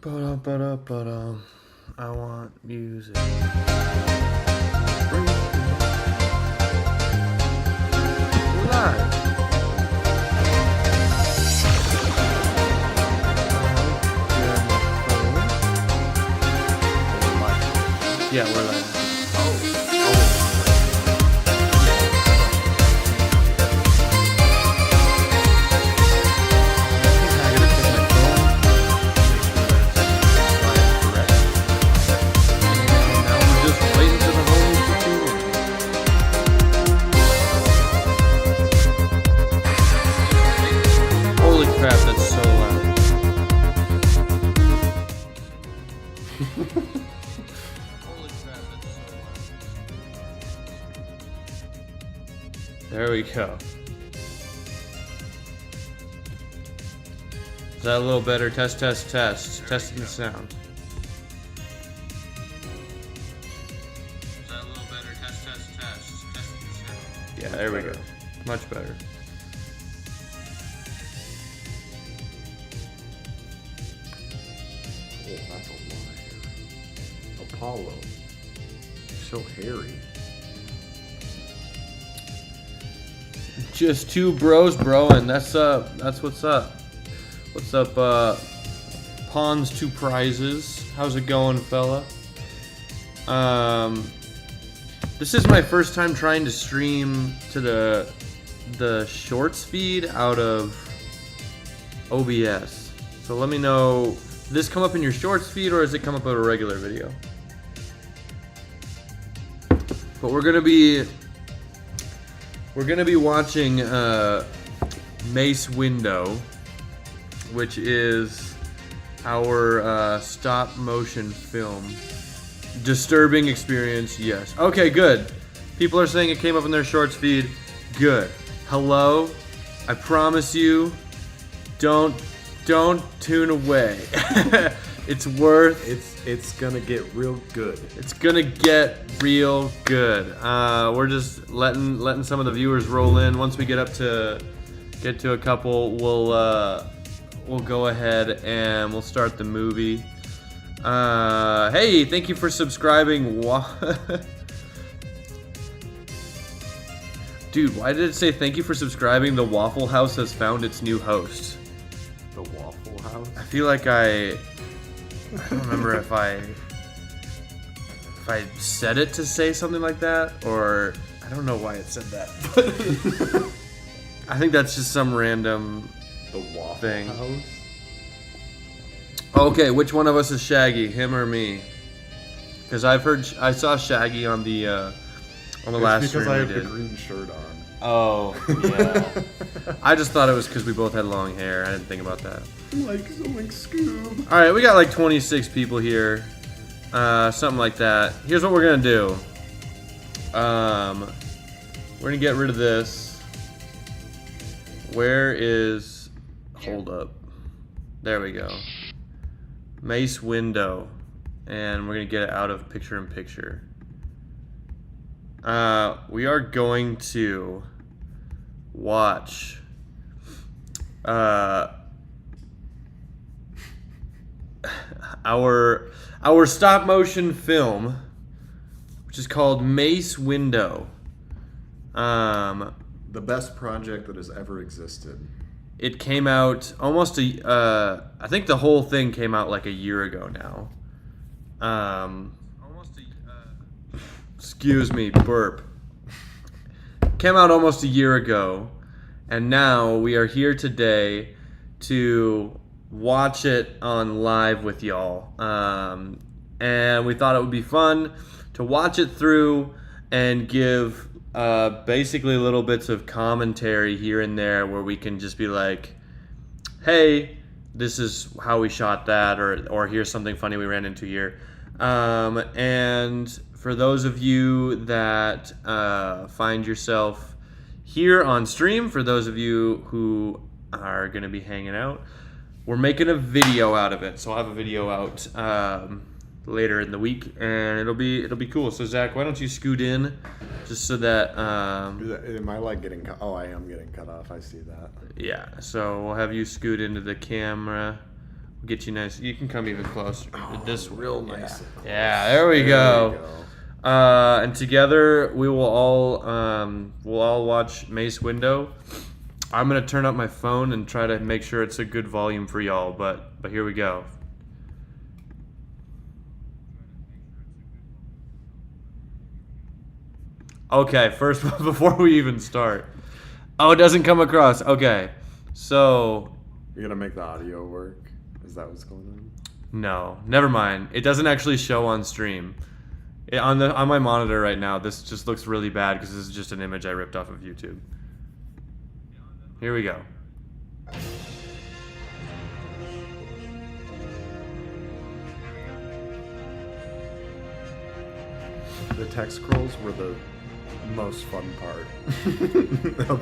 Ba-da-ba-da-ba-da. I want music. We're live. Yeah, we're live. Holy crap, that's so loud. There we go. Is that a little better? Test, test, test. Testing the sound. Is that a little better? Test, test, test. Testing the sound. Yeah, there we go. Much better. Oh, that's a lot of hair. Apollo. So hairy. Just two bros, bro, and that's what's up. What's up, Pawns 2 Prizes? How's it going, fella? This is my first time trying to stream to the shorts feed out of OBS. So let me know, does this come up in your shorts feed or does it come up in a regular video? But we're gonna be watching MACE Window, which is our stop motion film. Disturbing experience, yes. Okay, good. People are saying it came up in their shorts feed. Good. Hello. I promise you, don't tune away. It's gonna get real good. It's gonna get real good. We're just letting some of the viewers roll in. Once we get to a couple, we'll go ahead and we'll start the movie. Hey, thank you for subscribing. Dude, why did it say thank you for subscribing? The Waffle House has found its new host. The Waffle House? I feel like I don't remember if I said it to say something like that, or I don't know why it said that. But I think that's just some random The Waffle thing. House? Okay, which one of us is Shaggy, him or me? Because I saw Shaggy on the last stream because I we have did. the green shirt on. Oh, yeah. I just thought it was because we both had long hair. I didn't think about that. Like Scoob. All right, we got like 26 people here, something like that. Here's what we're gonna do. We're gonna get rid of this. Where is? Hold up. There we go. MACE Window, and we're gonna get it out of picture-in-picture. We are going to watch our stop motion film, which is called MACE Window. The best project that has ever existed. It came out almost I think the whole thing came out like a year ago now. Excuse me, burp. Came out almost a year ago, and now we are here today to watch it on live with y'all. And we thought it would be fun to watch it through and give basically little bits of commentary here and there where we can just be like, hey, this is how we shot that, or here's something funny we ran into here. And for those of you that find yourself here on stream, for those of you who are going to be hanging out, we're making a video out of it. So I'll have a video out later in the week, and it'll be cool. So Zach, why don't you scoot in, just so that Am I like getting cut? Oh, I am getting cut off. I see that. yeah. So we'll have you scoot into the camera Get you nice. You can come even closer. This real way. nice. Yeah, there we go. And together we will all watch Mace Window. I'm gonna turn up my phone and try to make sure it's a good volume for y'all. But here we go. Okay, first before we even start. Oh, it doesn't come across. Okay, so You're gonna make the audio work? Is that what's going on? no, never mind. It doesn't actually show on stream. On my monitor right now, this just looks really bad because this is just an image I ripped off of YouTube. Here we go. The text scrolls were the most fun part.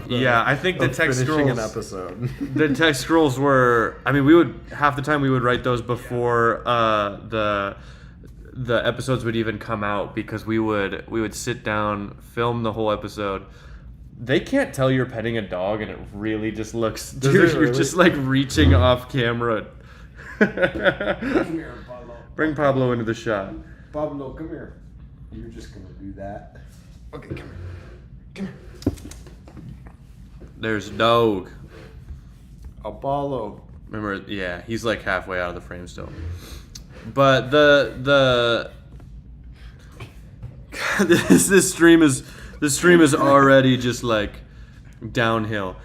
Yeah, I think the text finishing scrolls. an episode. The text scrolls were. I mean, we would half the time we would write those before the episodes would even come out because we would sit down, film the whole episode. They can't tell you're petting a dog, and it really just looks. Does Dude, it you're really? just like reaching off camera. Come here, Pablo. Bring Pablo into the shot. Pablo, come here. You're just gonna do that. Okay, come here. Come here. There's dog. Apollo. Remember, yeah, he's like halfway out of the frame still. But the this stream is already just like downhill.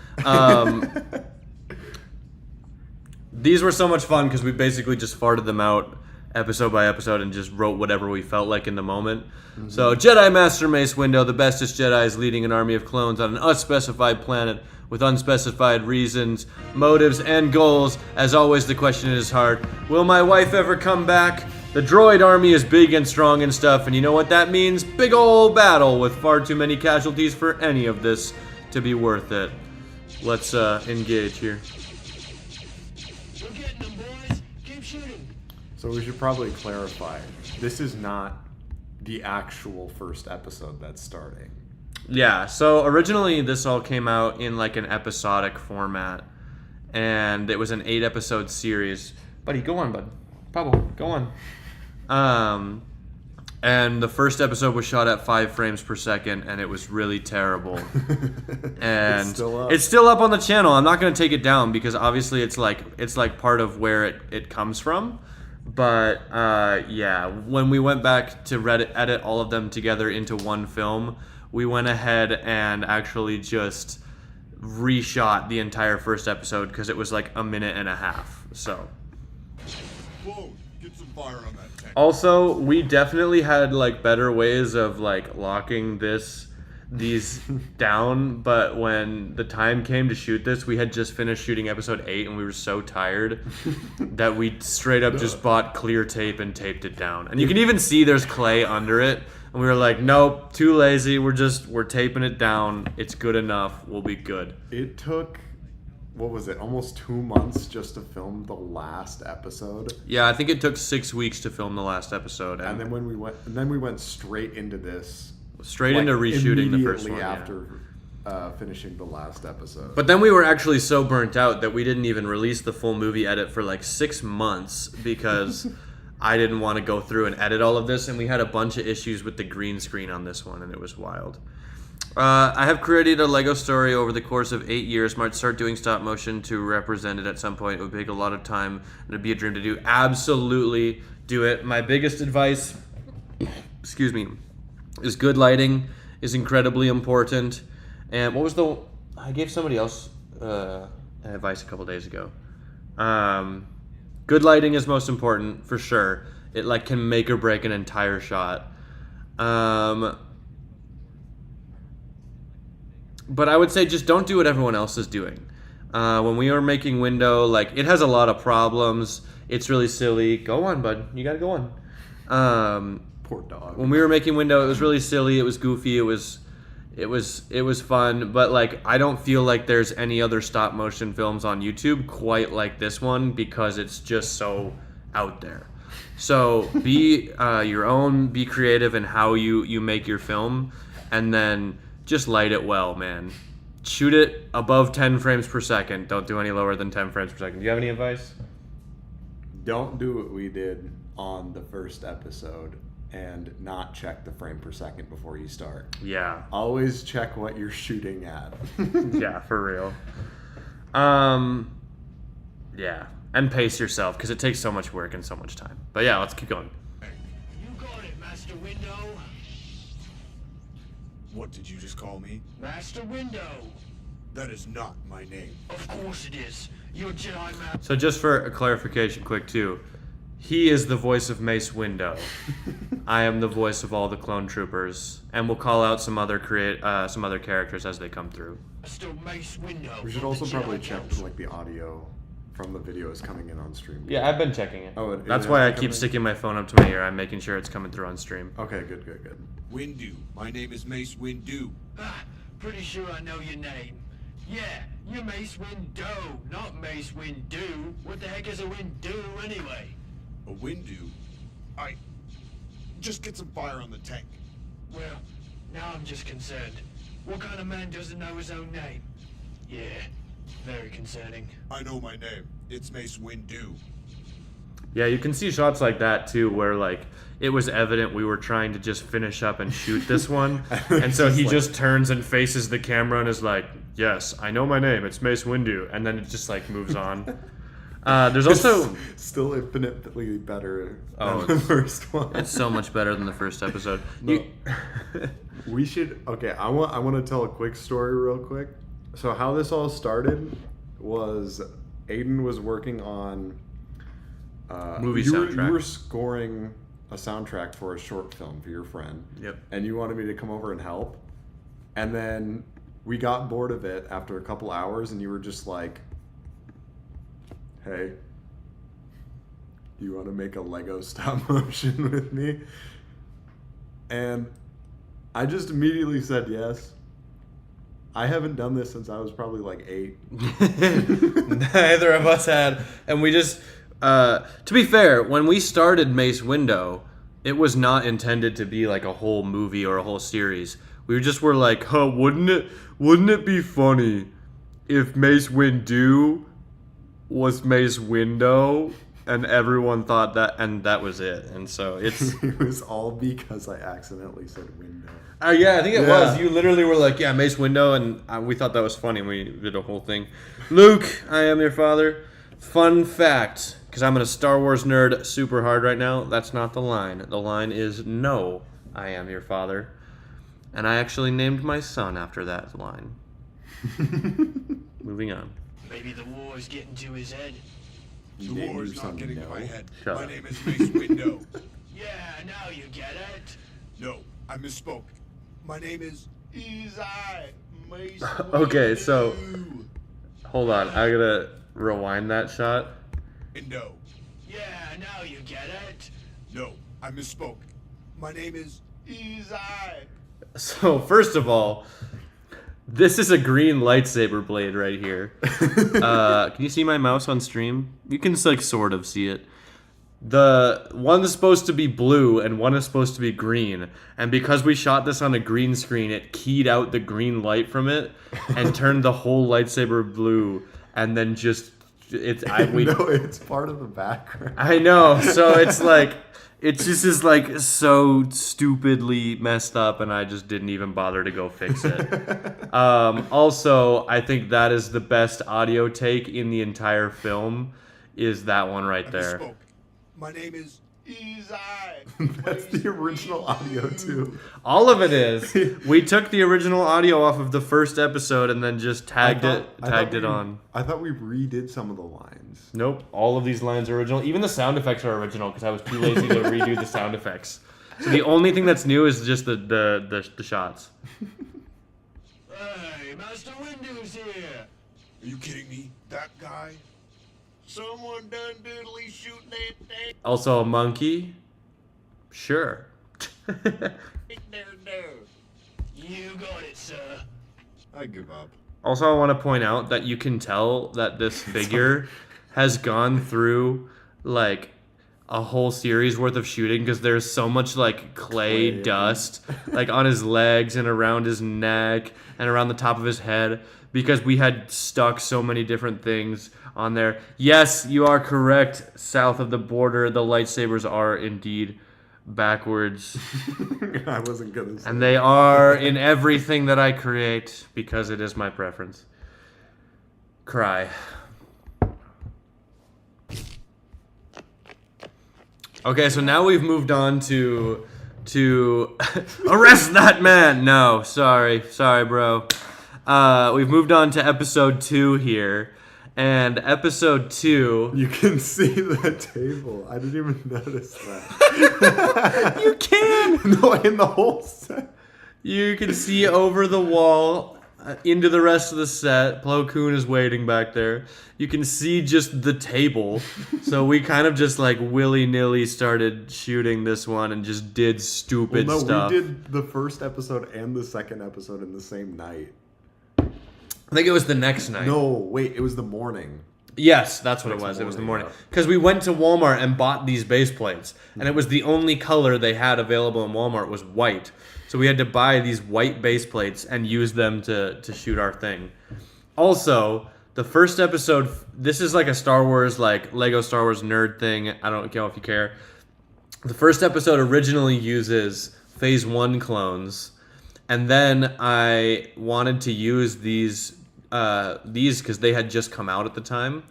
These were so much fun because we basically just farted them out episode by episode and just wrote whatever we felt like in the moment. Mm-hmm. So Jedi Master Mace Window, the bestest Jedi is leading an army of clones on an unspecified planet with unspecified reasons, motives, and goals. As always, the question in his heart, will my wife ever come back? The droid army is big and strong and stuff, and you know what that means? Big ol' battle with far too many casualties for any of this to be worth it. Let's engage here. We're getting them, boys. Keep shooting. So we should probably clarify. This is not the actual first episode that's starting. Yeah, so originally this all came out in like an episodic format, and it was an 8-episode series. Buddy, go on, bud. Pablo, go on. And the first episode was shot at 5 frames per second, and it was really terrible. And it's still up on the channel. I'm not going to take it down because obviously it's like part of where it comes from. But yeah, when we went back to edit all of them together into one film, we went ahead and actually just reshot the entire first episode because it was like a minute and a half. So. Whoa, get some fire on that tank. Also, we definitely had like better ways of like locking these down, but when the time came to shoot this, we had just finished shooting episode 8 and we were so tired that we straight up just bought clear tape and taped it down. And you can even see there's clay under it. And we were like, nope, too lazy. We're taping it down. It's good enough. We'll be good. It took, what was it, almost 2 months just to film the last episode. Yeah, I think it took 6 weeks to film the last episode. And then we went straight into this. Straight into reshooting the first one. Immediately after finishing the last episode. But then we were actually so burnt out that we didn't even release the full movie edit for like 6 months because I didn't want to go through and edit all of this, and we had a bunch of issues with the green screen on this one, and it was wild. I have created a Lego story over the course of 8 years. Might start doing stop motion to represent it at some point. It would take a lot of time, and it'd be a dream to do. Absolutely do it. My biggest advice, excuse me, is good lighting is incredibly important. And what was I gave somebody else advice a couple days ago. Good lighting is most important for sure. It like can make or break an entire shot. But I would say just don't do what everyone else is doing. When we were making Window, like it has a lot of problems. It's really silly. Go on, bud. You gotta go on. Poor dog. When we were making Window, it was really silly. It was goofy. It was fun. But like, I don't feel like there's any other stop motion films on YouTube quite like this one because it's just so out there. So be your own. Be creative in how you make your film, and then just light it well, man. Shoot it above 10 frames per second. Don't do any lower than 10 frames per second. Do you have any advice? don't do what we did on the first episode and not check the frame per second before you start. Yeah. Always check what you're shooting at. Yeah, for real. Yeah. And pace yourself, because it takes so much work and so much time. But yeah, let's keep going. You got it, Master Window. What did you just call me? Master Window. That is not my name. Of course it is. You're Jedi Master. So just for a clarification quick too, he is the voice of Mace Window. I am the voice of all the clone troopers, and we'll call out some other characters as they come through. Master Mace Window. We should of also the probably Jedi check Council. like the audio from the video is coming in on stream. Yeah, I've been checking it. Oh, That's it why I has to keep come in? sticking my phone up to my ear. I'm making sure it's coming through on stream. Okay, good. Windu. My name is Mace Windu. Ah, pretty sure I know your name. Yeah, you're Mace Window, not Mace Windu. What the heck is a Windu anyway? A Windu? Just get some fire on the tank. Well, now I'm just concerned. What kind of man doesn't know his own name? Yeah, very concerning. I know my name. It's Mace Windu. Yeah, you can see shots like that too, where like it was evident we were trying to just finish up and shoot this one, and so he just turns and faces the camera and is like, "Yes, I know my name. It's Mace Windu," and then it just like moves on. There's also still infinitely better Oh, than the first one. it's so much better than the first episode. No. We should. Okay, I want to tell a quick story real quick. So how this all started was Aiden was working on Movie you soundtrack. You were scoring a soundtrack for a short film for your friend. Yep. And you wanted me to come over and help. And then we got bored of it after a couple hours, and you were just like, "Hey, do you want to make a Lego stop motion with me?" And I just immediately said yes. I haven't done this since I was probably like 8. Neither of us had, and we just. To be fair, when we started Mace Window, it was not intended to be like a whole movie or a whole series. We just were like, "Huh, wouldn't it be funny if Mace Windu was Mace Window?" And everyone thought that, and that was it. And so it's. It was all because I accidentally said window. Yeah, I think it Yeah. was. You literally were like, "Yeah, Mace Window," and we thought that was funny. And we did a whole thing. Luke, I am your father. Fun fact, because I'm a Star Wars nerd super hard right now, that's not the line. The line is, "No, I am your father." And I actually named my son after that line. Moving on. Maybe the war is getting to his head. You The named war your is son not getting in No. my head. Shut My up. name is Mace Window. Yeah, now you get it. No, I misspoke. My name is Izai Mace Okay, so- Windu. Hold on, I gotta rewind that shot. Window. Yeah, now you get it. No, I misspoke. My name is Izai. So, first of all, this is a green lightsaber blade right here. Can you see my mouse on stream? You can like sort of see it. The one is supposed to be blue and one is supposed to be green. And because we shot this on a green screen, it keyed out the green light from it and turned the whole lightsaber blue. And then just No, it's part of the background. I know. So it's like it just is like so stupidly messed up, and I just didn't even bother to go fix it. Also, I think that is the best audio take in the entire film. Is that one right I there? misspoke. My name is Izai. That's the original audio too. All of it is. We took the original audio off of the first episode and then just tagged it on. I thought we redid some of the lines. Nope. All of these lines are original. Even the sound effects are original because I was too lazy to redo the sound effects. So the only thing that's new is just the shots. Hey, Master Windu's here. Are you kidding me? That guy? Someone done doodly shooting that thing. Also a monkey? Sure. You got it, sir. I give up. Also, I want to point out that you can tell that this figure has gone through like a whole series worth of shooting because there's so much like clay dust like on his legs and around his neck and around the top of his head because we had stuck so many different things on there. Yes, you are correct. South of the border, the lightsabers are indeed backwards. I wasn't gonna say. And they are in everything that I create because it is my preference. Cry. Okay, so now we've moved on to arrest that man. No, sorry, bro. We've moved on to episode 2 here, and episode 2. You can see the table. I didn't even notice that. You can. No, in the whole set. You can see over the wall into the rest of the set. Plo Koon is waiting back there. You can see just the table. So we kind of just like willy-nilly started shooting this one and just did stupid stuff. We did the first episode and the second episode in the same night. I think it was the next night. No, wait, it was the morning. Yes, that's what it was. It was the morning. Because we went to Walmart and bought these base plates. And it was the only color they had available in Walmart was white. So we had to buy these white base plates and use them to shoot our thing. Also, the first episode, this is like a Star Wars, like Lego Star Wars nerd thing. I don't know if you care. The first episode originally uses Phase 1 clones. And then I wanted to use these because they had just come out at the time.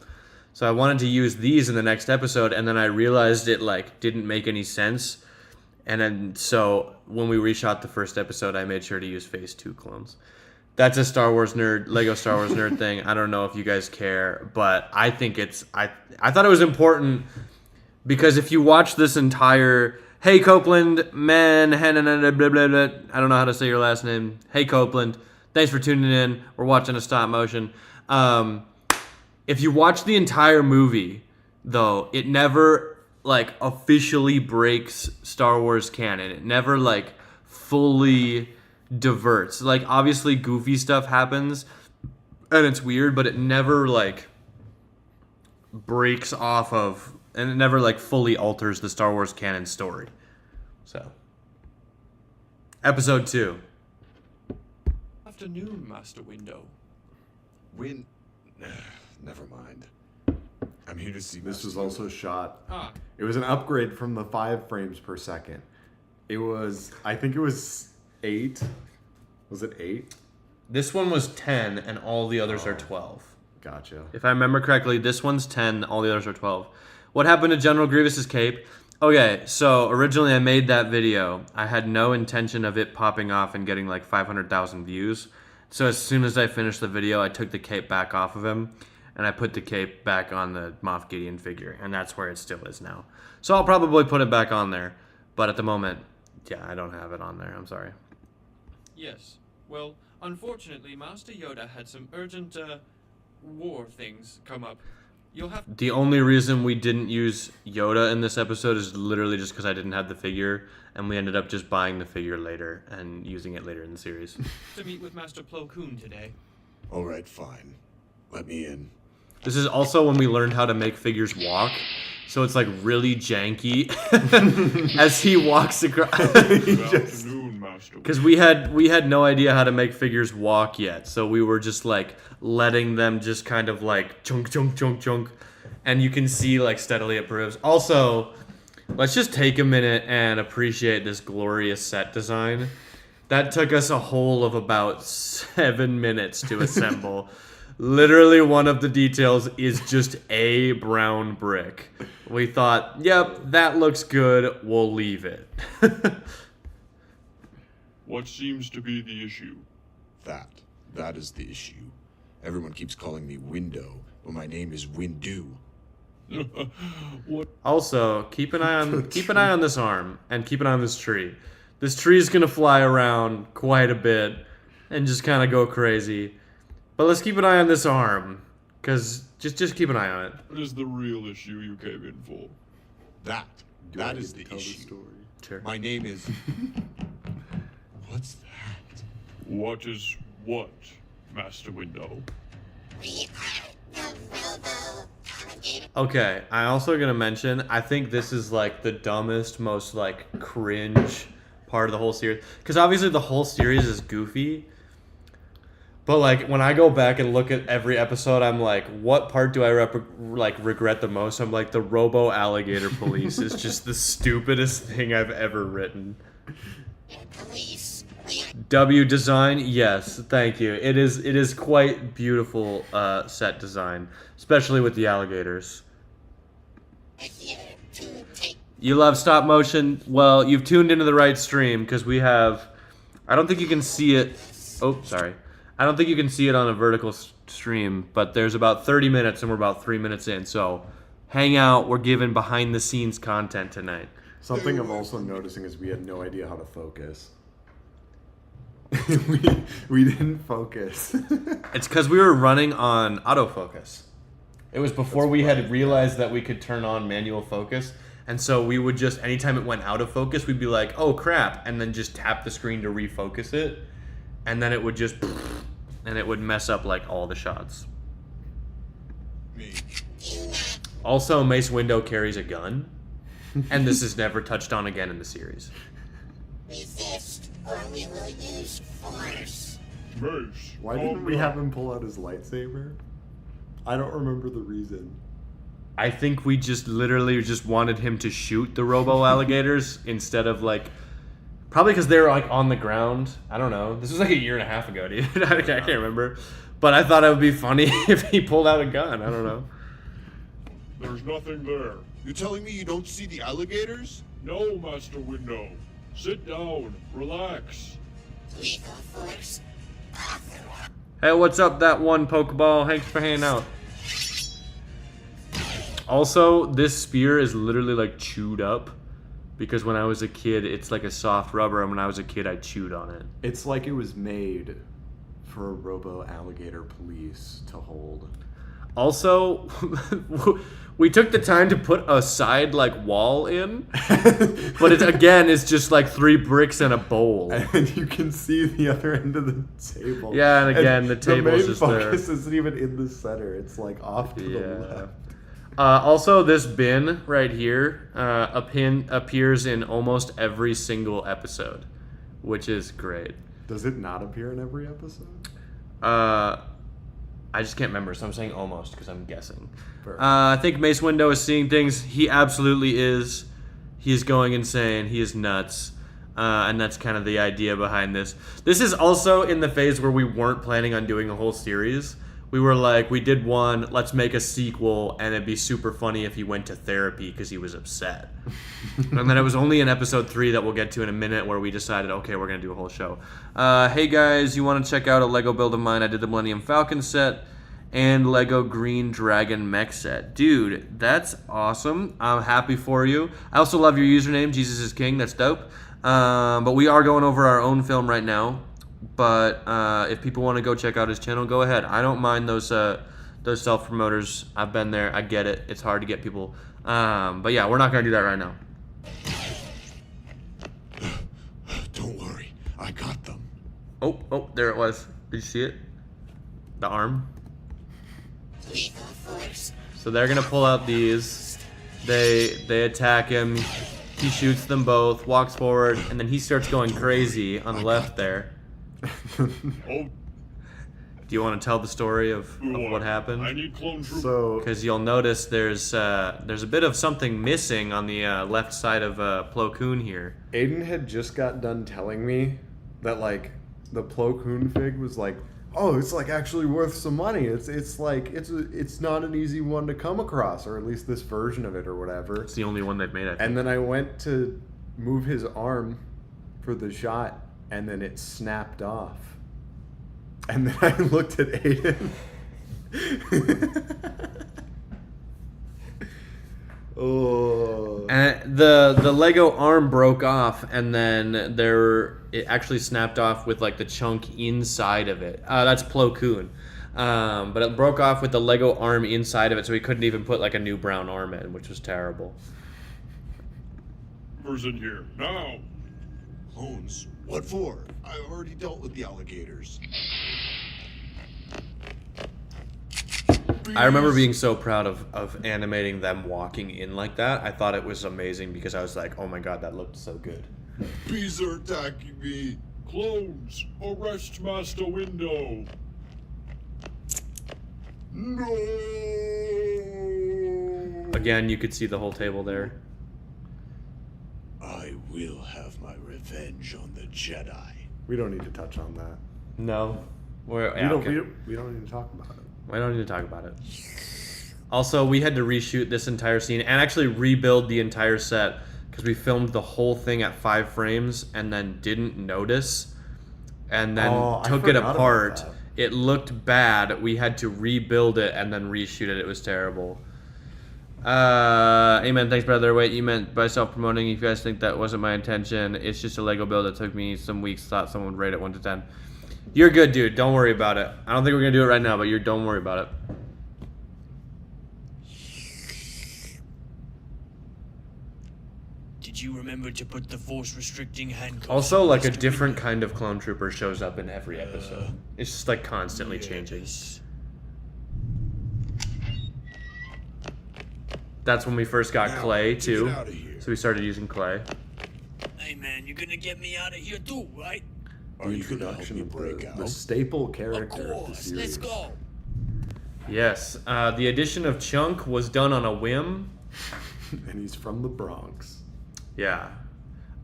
So I wanted to use these in the next episode, and then I realized it like didn't make any sense. And then so when we reshot the first episode, I made sure to use Phase 2 clones. That's a Lego Star Wars nerd thing. I don't know if you guys care, but I think I thought it was important because if you watch this entire Hey Copeland, man, blah, blah, blah. I don't know how to say your last name. Hey Copeland, thanks for tuning in. We're watching a stop motion. If you watch the entire movie, though, it never like officially breaks Star Wars canon. It never like fully diverts. Like obviously goofy stuff happens and it's weird, but it never like breaks off of, and it never like fully alters the Star Wars canon story. So, episode 2. Afternoon, Master Window. Never mind. I'm here to see. This was also shot. Ah, It was an upgrade from the 5 frames per second. It was, I think it was 8. Was it 8? This one was 10 and all the others are 12. Gotcha. If I remember correctly, this one's 10, all the others are 12. What happened to General Grievous's cape? Okay, so originally I made that video. I had no intention of it popping off and getting like 500,000 views. So as soon as I finished the video, I took the cape back off of him and I put the cape back on the Moff Gideon figure, and that's where it still is now. So I'll probably put it back on there, but at the moment, yeah, I don't have it on there. I'm sorry. Yes. Well, unfortunately, Master Yoda had some urgent, war things come up. You'll have The only reason we didn't use Yoda in this episode is literally just because I didn't have the figure, and we ended up just buying the figure later and using it later in the series. to meet with Master Plo Koon today. All right, fine. Let me in. This is also when we learned how to make figures walk, so it's like really janky as he walks across. Good afternoon, Master. Because we had no idea how to make figures walk yet, so we were just like letting them just kind of like chunk chunk chunk chunk, and you can see like steadily it improves. Also, let's just take a minute and appreciate this glorious set design. That took us a whole of about 7 minutes to assemble. Literally one of the details is just a brown brick. We thought, yep, that looks good, we'll leave it. What seems to be the issue? That is the issue. Everyone keeps calling me Window, but my name is Windu. What? Also, keep an eye on this arm and keep an eye on this tree. This tree is gonna fly around quite a bit and just kind of go crazy. But let's keep an eye on this arm, cause just keep an eye on it. What is the real issue you came in for? That is the issue. Sure. My name is... What's that? What is what, Master Window? We are the Robo Okay, I also gonna mention, I think this is like the dumbest, most like cringe part of the whole series. Because obviously the whole series is goofy. But like when I go back and look at every episode, I'm like, what part do I regret the most? I'm like, the Robo Alligator Police is just the stupidest thing I've ever written. W design, yes, thank you. It is quite beautiful set design, especially with the alligators. You love stop motion? Well, you've tuned into the right stream because we have. I don't think you can see it. Oh, sorry. I don't think you can see it on a vertical stream, but there's about 30 minutes and we're about 3 minutes in. So, hang out. We're giving behind the scenes content tonight. Something I'm also noticing is we had no idea how to focus. we didn't focus. It's because we were running on autofocus. It was before we had realized that we could turn on manual focus. And so we would just, anytime it went out of focus, we'd be like, oh crap, and then just tap the screen to refocus it. And then it would just, and it would mess up like all the shots. Me. Also, Mace Window carries a gun. And this is never touched on again in the series. Resist, or we will use force. Mace, Why calm didn't we down. have him pull out his lightsaber? I don't remember the reason. I think we just literally just wanted him to shoot the robo alligators instead of like, probably because they were like on the ground. I don't know. This was like a year and a half ago, dude. I can't remember. But I thought it would be funny if he pulled out a gun. I don't know. There's nothing there. You're telling me you don't see the alligators? No, Master Window. Sit down. Relax. Lethal force. Authorized. Hey, what's up, that one Pokeball? Thanks for hanging out. Also, this spear is literally like chewed up because when I was a kid, it's like a soft rubber, and when I was a kid, I chewed on it. It's like it was made for a Robo Alligator Police to hold. Also, we took the time to put a side like wall in, but it again is just like 3 bricks and a bowl. And you can see the other end of the table. Yeah, and again, the table's main just there. focus isn't even in the center. It's like off to the Yeah. left. Also, this bin right here, a pin appears in almost every single episode, which is great. Does it not appear in every episode? I just can't remember, so I'm saying almost because I'm guessing. Perfect. I think Mace Window is seeing things. He absolutely is. He is going insane. He is nuts. And that's kind of the idea behind this. This is also in the phase where we weren't planning on doing a whole series. We were like, we did one, let's make a sequel, and it'd be super funny if he went to therapy because he was upset. And then it was only in episode 3 that we'll get to in a minute where we decided, okay, we're going to do a whole show. Hey guys, you want to check out a Lego build of mine? I did the Millennium Falcon set and Lego Green Dragon mech set. Dude, that's awesome. I'm happy for you. I also love your username, Jesus is King. That's dope. But we are going over our own film right now. But if people want to go check out his channel, go ahead. I don't mind those self-promoters. I've been there. I get it. It's hard to get people. But yeah, we're not going to do that right now. Don't worry, I got them. Oh, there it was. Did you see it? The arm. Lethal force. So they're going to pull out these. They attack him. He shoots them both, walks forward, and then he starts going crazy on the left there. Oh, Do you want to tell the story of what happened? I need clone troopers. So Because you'll notice there's a bit of something missing on the left side of Plo Koon here. Aiden had just got done telling me that like the Plo Koon fig was like, oh, it's like actually worth some money. It's not an easy one to come across, or at least this version of it or whatever. It's the only one they've made, I think. And then I went to move his arm for the shot, and then it snapped off. And then I looked at Aiden. Oh. And the Lego arm broke off, and then it actually snapped off with like the chunk inside of it. That's Plo Koon. But it broke off with the Lego arm inside of it, so he couldn't even put like a new brown arm in, which was terrible. Troopers in here now. Clones? What for? I already dealt with the alligators. I remember being so proud of animating them walking in like that. I thought it was amazing because I was like, oh my god, that looked so good. Bees are attacking me. Clones, arrest Master Window. No. Again, you could see the whole table there. I will have my revenge on the Jedi. We don't need to touch on that. No. We don't need to talk about it. We don't need to talk about it. Also, we had to reshoot this entire scene and actually rebuild the entire set because we filmed the whole thing at 5 frames and then didn't notice and then took it apart. It looked bad. We had to rebuild it and then reshoot it. It was terrible. Amen. Thanks, brother. Wait, you meant by self-promoting. If you guys think that wasn't my intention, it's just a Lego build that took me some weeks. Thought someone would rate it 1 to 10. You're good, dude. Don't worry about it. I don't think we're gonna do it right now, but don't worry about it. Did you remember to put the force restricting handcuffs? Also, like a Mr. different Window? kind of clone trooper shows up in every episode. It's just like constantly changing. That's when we first got Now, clay to too. get out of here. So we started using clay. Hey man, you're gonna get me out of here too, right? Are you gonna help Introduction me of break the out? staple Of character of the course, series. let's go. Yes. The addition of Chunk was done on a whim. And he's from the Bronx. Yeah.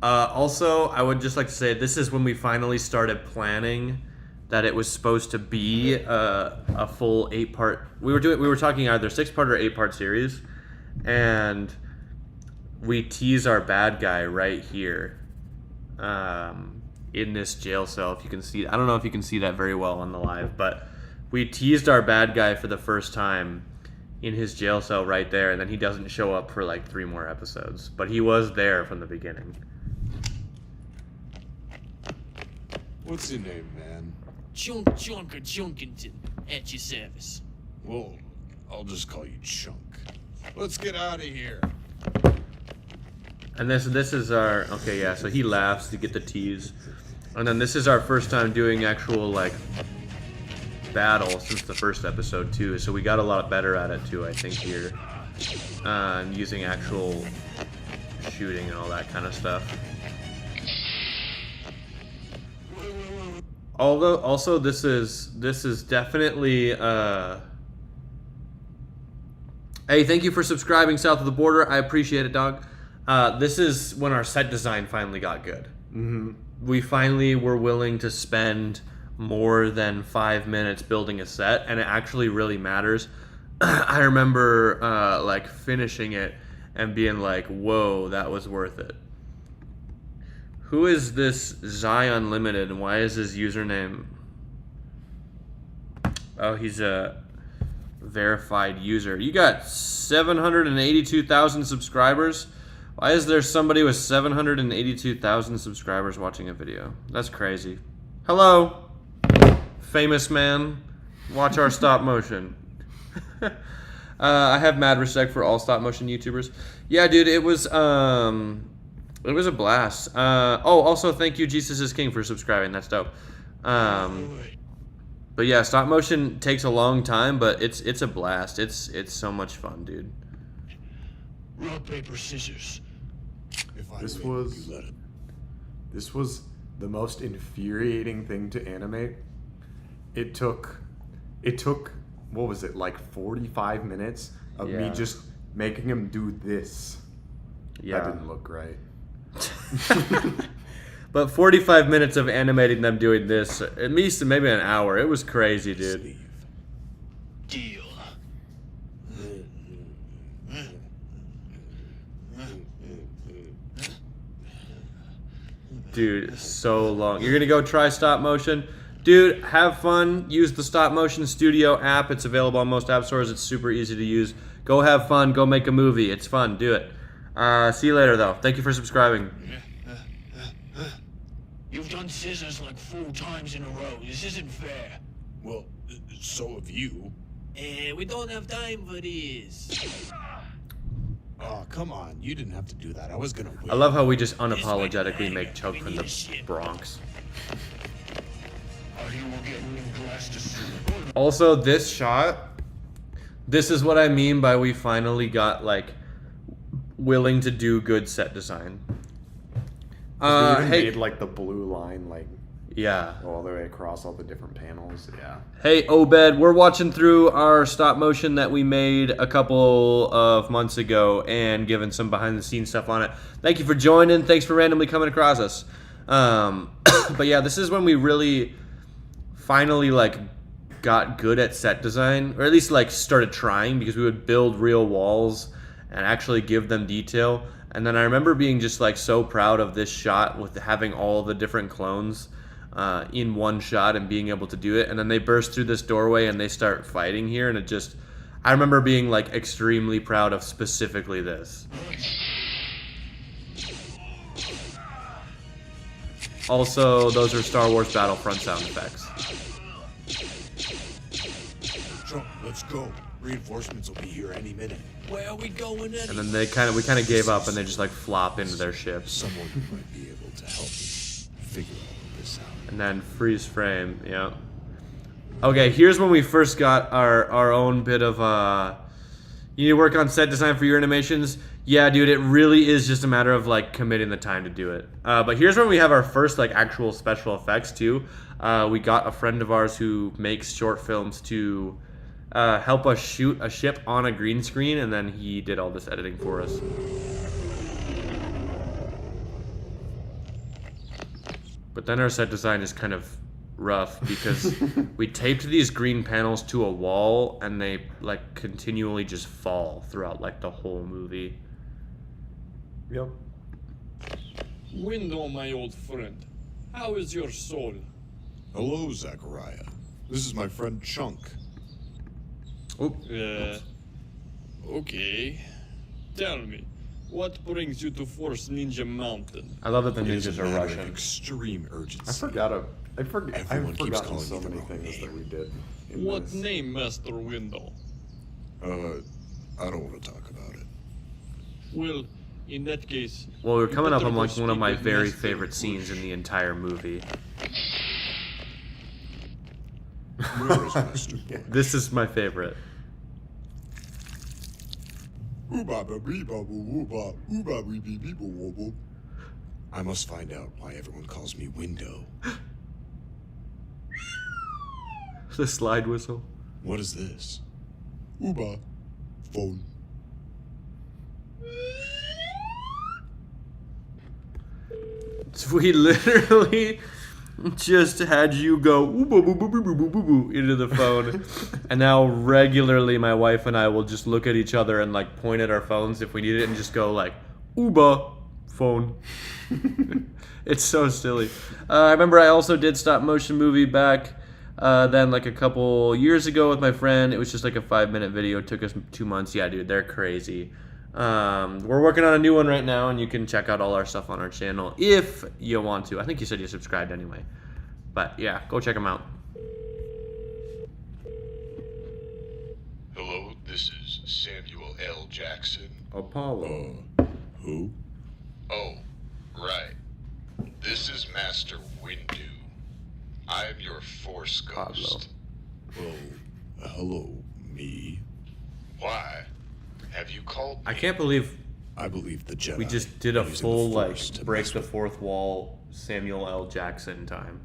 Also, I would just like to say this is when we finally started planning that it was supposed to be a full 8-part. We were talking either 6-part or 8-part series, and we tease our bad guy right here, in this jail cell. If you can see, I don't know if you can see that very well on the live, but we teased our bad guy for the first time in his jail cell right there, and then he doesn't show up for like 3 more episodes, but he was there from the beginning. What's your name, man? Chunker Chunkington at your service. Well, I'll just call you Chunk. Let's get out of here. And this is our, okay, yeah, so he laughs to get the tease, and then this is our first time doing actual like battle since the first episode too, so we got a lot better at it too, I think, here, using actual shooting and all that kind of stuff. Although, also, this is definitely, hey, thank you for subscribing south of the border. I appreciate it, dog. This is when our set design finally got good. Mm-hmm. We finally were willing to spend more than 5 minutes building a set, and it actually really matters. I remember, like, finishing it and being like, whoa, that was worth it. Who is this Zion Limited, and why is his username? Oh, he's a verified user. You got 782,000 subscribers. Why is there somebody with 782,000 subscribers watching a video? That's crazy. Hello, famous man. Watch our stop motion. I have mad respect for all stop motion YouTubers. Yeah, dude, it was a blast. Oh, also thank you, Jesus is King, for subscribing. That's dope. But yeah, stop motion takes a long time, but it's a blast. It's so much fun, dude. Rock, paper, scissors. If I This win, was- you let it. This was the most infuriating thing to animate. It took what was it, like 45 minutes of me Yeah. just making him do this. Yeah. That didn't look right. But 45 minutes of animating them doing this, at least maybe an hour. It was crazy, dude. Sleeve. Deal. Dude, so long. You're gonna go try stop motion? Dude, have fun. Use the Stop Motion Studio app. It's available on most app stores. It's super easy to use. Go have fun. Go make a movie. It's fun. Do it. See you later, though. Thank you for subscribing. You've done scissors like 4 times in a row. This isn't fair. Well, so have you. We don't have time for this. Oh, come on. You didn't have to do that. I was gonna win. I love how we just unapologetically make Chuck from the Bronx. Are you getting glass to soup? Also, this shot, This is what I mean by we finally got like willing to do good set design. We even Hey, made like the blue line like yeah. all the way across all the different panels. Yeah. Hey, Obed, we're watching through our stop motion that we made a couple of months ago and giving some behind the scenes stuff on it. Thank you for joining. Thanks for randomly coming across us. But yeah, this is when we really finally like got good at set design, or at least like started trying, because we would build real walls and actually give them detail. And then I remember being just like so proud of this shot with having all the different clones in one shot and being able to do it. And then they burst through this doorway and they start fighting here, and it just, I remember being like extremely proud of specifically this. Also, those are Star Wars Battlefront sound effects. Jump, let's go. Reinforcements will be here any minute. Where are we going anyway? And then we kind of gave up and they just like flop into their ships. Someone who might be able to help me figure all this out. And then freeze frame, yeah. Okay, here's when we first got our own bit of you need to work on set design for your animations. Yeah, dude, it really is just a matter of like committing the time to do it. But here's when we have our first like actual special effects too. We got a friend of ours who makes short films to help us shoot a ship on a green screen, and then he did all this editing for us. But then our set design is kind of rough because we taped these green panels to a wall and they like continually just fall throughout like the whole movie. Yep. Window, my old friend. How is your soul? Hello, Zachariah. This is my friend Chunk. Oop. Okay. Tell me, what brings you to Force Ninja Mountain? I love that the It is a ninjas are matter of Russian. extreme urgency. I forgot. I've Everyone keeps forgotten calling so me the many wrong things name. that we did. In What this. name, Master Window? I don't want to talk about it. Well, in that case... Well, we're coming up better on go like one of speak my with very Master favorite scenes in the entire movie. Where is Master Boy? This is my favorite. I must find out why everyone calls me Window. The slide whistle. What is this? Uba. Phone. We literally just had you go ooh, boo, boo, boo, boo, boo, boo, boo, boo, into the phone. And now regularly my wife and I will just look at each other and like point at our phones if we need it and just go like, Uba, phone. It's so silly. I remember I also did stop motion movie back then like a couple years ago with my friend. It was just like a 5-minute video. It took us 2 months. Yeah, dude, they're crazy. We're working on a new one right now, and you can check out all our stuff on our channel if you want to. I think you said you subscribed anyway. But yeah, go check them out. Hello, this is Samuel L. Jackson. Apollo. Who? Oh, right. This is Master Windu. I am your Force Ghost. Oh, hello, me. Why? Have you called me? I can't believe I believe the Jedi. we just did a using the full like Force to break mess the with- fourth wall Samuel L. Jackson time.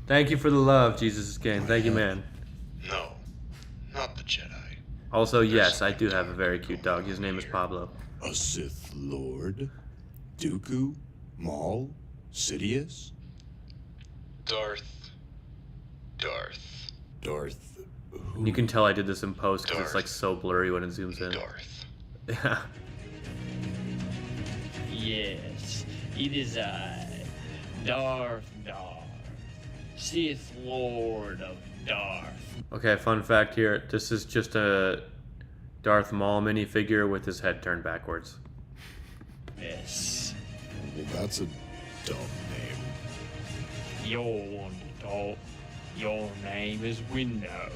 Thank you for the love, Jesus is King. Thank you, man. No, not the Jedi. Also, yes, I do have a very cute dog. His name is Pablo. A Sith Lord? Dooku? Maul? Sidious? Darth. Who? You can tell I did this in post because it's like so blurry when it zooms in. Darth. Yeah. Yes, it is I, Darth, Sith Lord of Darth. Okay, fun fact here. This is just a Darth Maul minifigure with his head turned backwards. Yes, Well, that's a dumb name. you're one to talk. Your name is Window.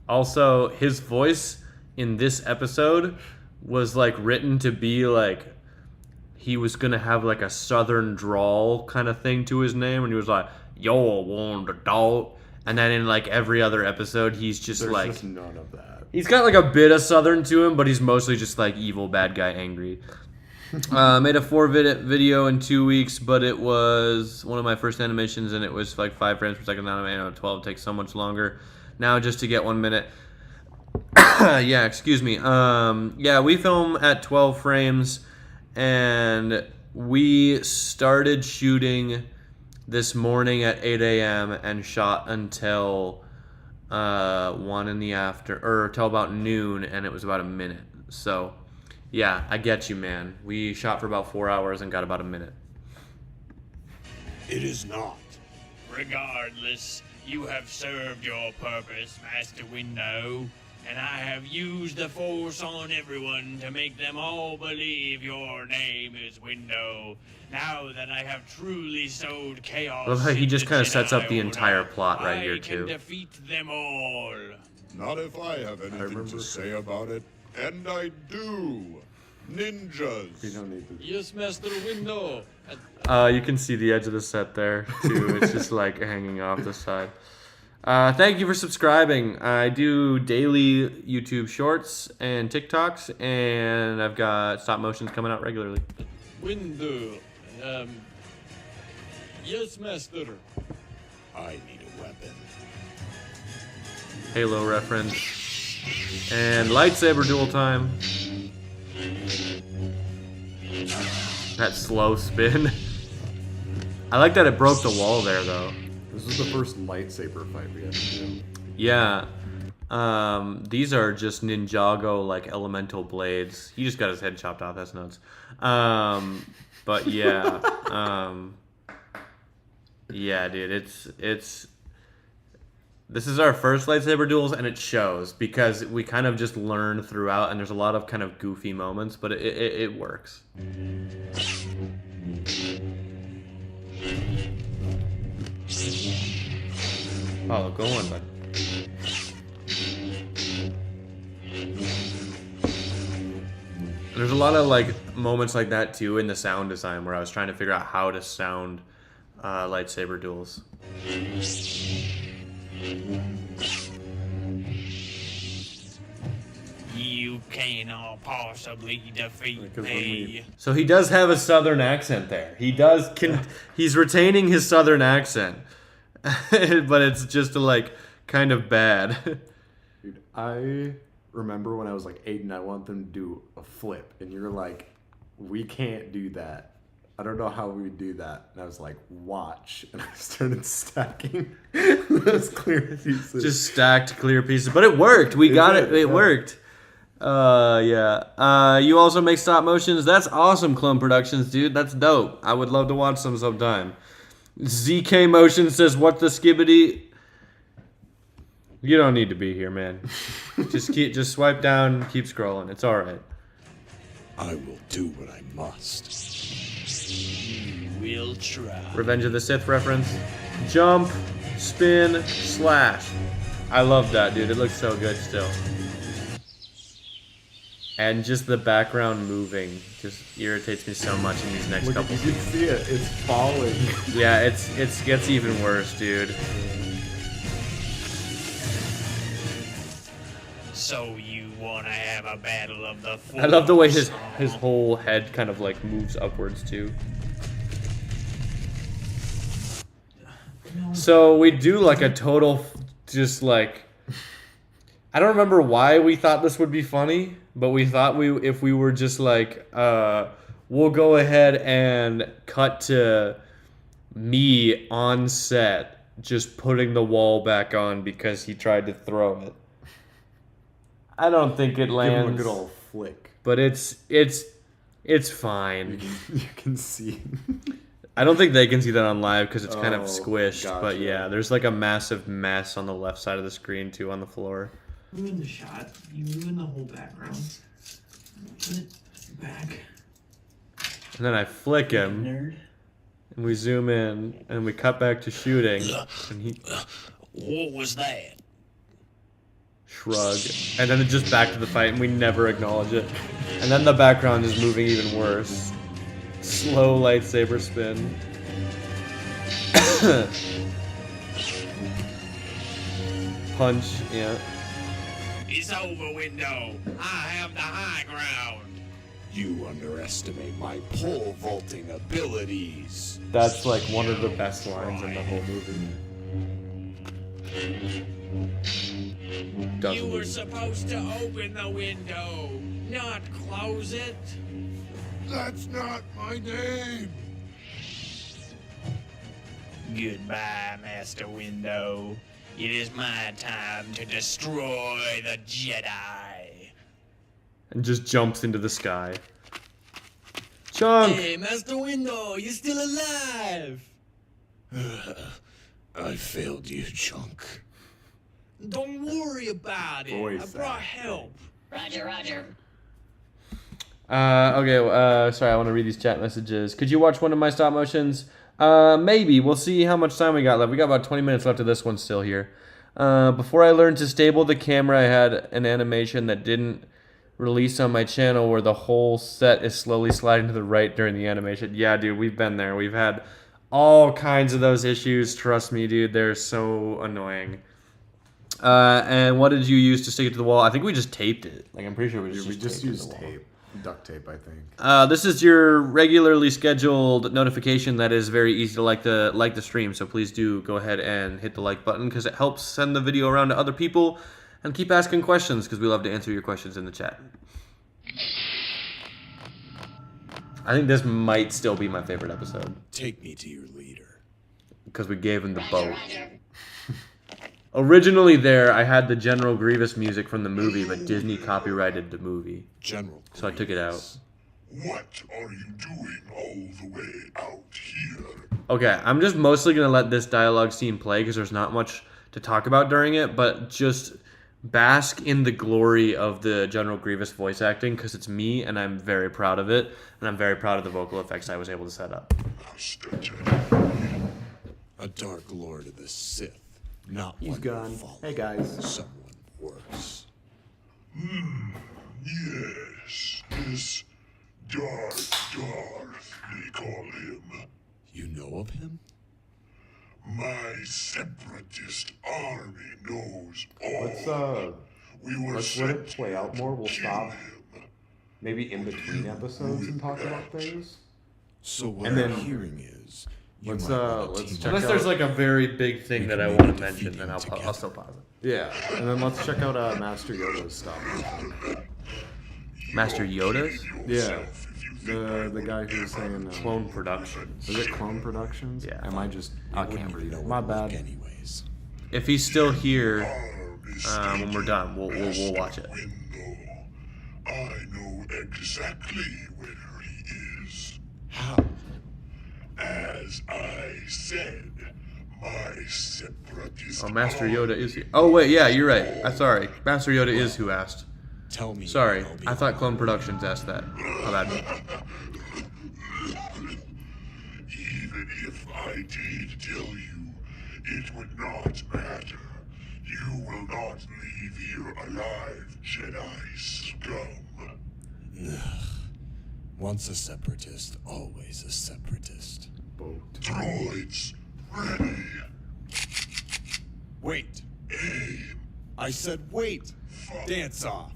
Also, his voice in this episode was like written to be like he was gonna have like a southern drawl kind of thing to his name, and he was like, "You're one to dog," And then in like every other episode, he's just There's like just none of that. he's got like a bit of Southern to him, but he's mostly just like evil bad guy angry. Made a 4-minute video in 2 weeks, but it was one of my first animations, and it was like 5 frames per second. Now I know 12 takes so much longer. Now just to get 1 minute. Yeah, excuse me. Yeah, we film at 12 frames, and we started shooting this morning at 8 a.m. and shot until 1 in the after, or till about noon, and it was about a minute. So, yeah, I get you, man. We shot for about 4 hours and got about a minute. It is not. Regardless, you have served your purpose, Master Window, and I have used the Force on everyone to make them all believe your name is Window. Now that I have truly sowed chaos, I love how he just kind of sets up the entire plot right here, too. I can defeat them all. Not if I have anything remember. to say about it. And I do. Ninjas. You don't need to. Yes, Master Window. You can see the edge of the set there, too. It's just like hanging off the side. Thank you for subscribing. I do daily YouTube shorts and TikToks, and I've got stop motions coming out regularly. Window. Yes, Master. I need a weapon. Halo reference. And lightsaber duel time. That slow spin. I like that it broke the wall there, though. This is the first lightsaber fight we had to do. Yeah. These are just Ninjago, like, elemental blades. He just got his head chopped off. That's nuts. But yeah. Yeah, dude. It's... This is our first lightsaber duels, and it shows because we kind of just learn throughout, and there's a lot of kind of goofy moments, but it works. Oh, go on, bud. There's a lot of like moments like that too in the sound design where I was trying to figure out how to sound lightsaber duels. You cannot possibly defeat Because when me. So he does have a southern accent there. He's retaining his southern accent. But it's just like kind of bad. Dude, I remember when I was like 8 and I want them to do a flip, and you're like, we can't do that. I don't know how we would do that. And I was like, watch. And I started stacking those clear pieces. Just stacked clear pieces. But it worked. We got it. It worked. Yeah. You also make stop motions. That's awesome, Clone Productions, dude. That's dope. I would love to watch some sometime. ZK Motion says, what the skibbity? You don't need to be here, man. Just swipe down, keep scrolling. It's alright. I will do what I must. We'll try. Revenge of the Sith reference. Jump, spin, slash. I love that, dude. It looks so good still. And just the background moving just irritates me so much in these next Look, couple you can see it. It's falling. Yeah, it gets even worse, dude. So you want to have a battle of the Force? I love the way his whole head kind of like moves upwards too. So we do like a total just like I don't remember why we thought this would be funny, but we thought if we were just like we'll go ahead and cut to me on set just putting the wall back on because he tried to throw it. I don't think it Give lands. him a good old flick. But it's fine. You can see. I don't think they can see that on live because it's kind of Oh, squished. gotcha. But yeah, there's like a massive mess on the left side of the screen too on the floor. Ruin the shot. You ruin the whole background. Put it back. And then I flick him, Nerd. and we zoom in, and we cut back to shooting, and he What was that? shrug, and then just back to the fight, and we never acknowledge it. And then the background is moving even worse. Slow lightsaber spin. punch. Yeah. It's over, Window. I have the high ground. You underestimate my pole vaulting abilities. That's like one of the best lines in the whole movie. You were supposed to open the window, not close it. That's not my name. Goodbye, Master Window. It is my time to destroy the Jedi. And just jumps into the sky. Chunk! Hey, Master Window, you're still alive. I failed you, Chunk. Don't worry about it. Voice I brought acting. help. Roger, Roger. Sorry, I want to read these chat messages. Could you watch one of my stop motions? Maybe. We'll see how much time we got left. We got about 20 minutes left of this one still here. Before I learned to stable the camera, I had an animation that didn't release on my channel where the whole set is slowly sliding to the right during the animation. Yeah, dude, we've been there. We've had all kinds of those issues. Trust me, dude. They're so annoying. And what did you use to stick it to the wall? I think we just taped it. Like, I'm pretty sure we just We just taped it to used the wall. tape. Duct tape, I think. This is your regularly scheduled notification that is very easy to like the stream. So please do go ahead and hit the like button because it helps send the video around to other people, and keep asking questions because we love to answer your questions in the chat. I think this might still be my favorite episode Take me to your leader. because we gave him the boat. Originally there, I had the General Grievous music from the movie, but Disney copyrighted the movie. General. So I took it out. What are you doing all the way out here? Okay, I'm just mostly going to let this dialogue scene play because there's not much to talk about during it, but just bask in the glory of the General Grievous voice acting because it's me and I'm very proud of it, and I'm very proud of the vocal effects I was able to set up. Master Jedi. A dark lord of the Sith. Not He's one gone. who follows Hey, guys. Someone worse. Yes, this Darth, they call him. You know of him? My separatist army knows all. We were Let's let sent it play out more. We'll to stop kill him. maybe in between episodes and talk about things. So what And I'm then- hearing is you Let's, might wanna let's team check up. Unless there's like a very big thing that I want to mention, then I'll still pause it. Yeah, and then let's check out Master Yoda's stuff. Master Yoda's? Yeah, the guy who's saying Clone Productions. is it Clone Productions? Yeah. Am I just? I Wouldn't can't even read know it. My where to look bad. anyways. If he's still here, Our when we're done, we'll watch it. Window. I know exactly where he is. How? As I said, my separatist Oh, Master army Yoda is here. Oh, wait, yeah, you're right. I'm sorry. Master Yoda is who asked. Tell me. Sorry, and I'll be I thought on Clone my Productions asked that. My bad. Even if I did tell you, it would not matter. You will not leave here alive, Jedi scum. Once a separatist, always a separatist. Droids, ready. Wait. Aim. I said wait. Dance off.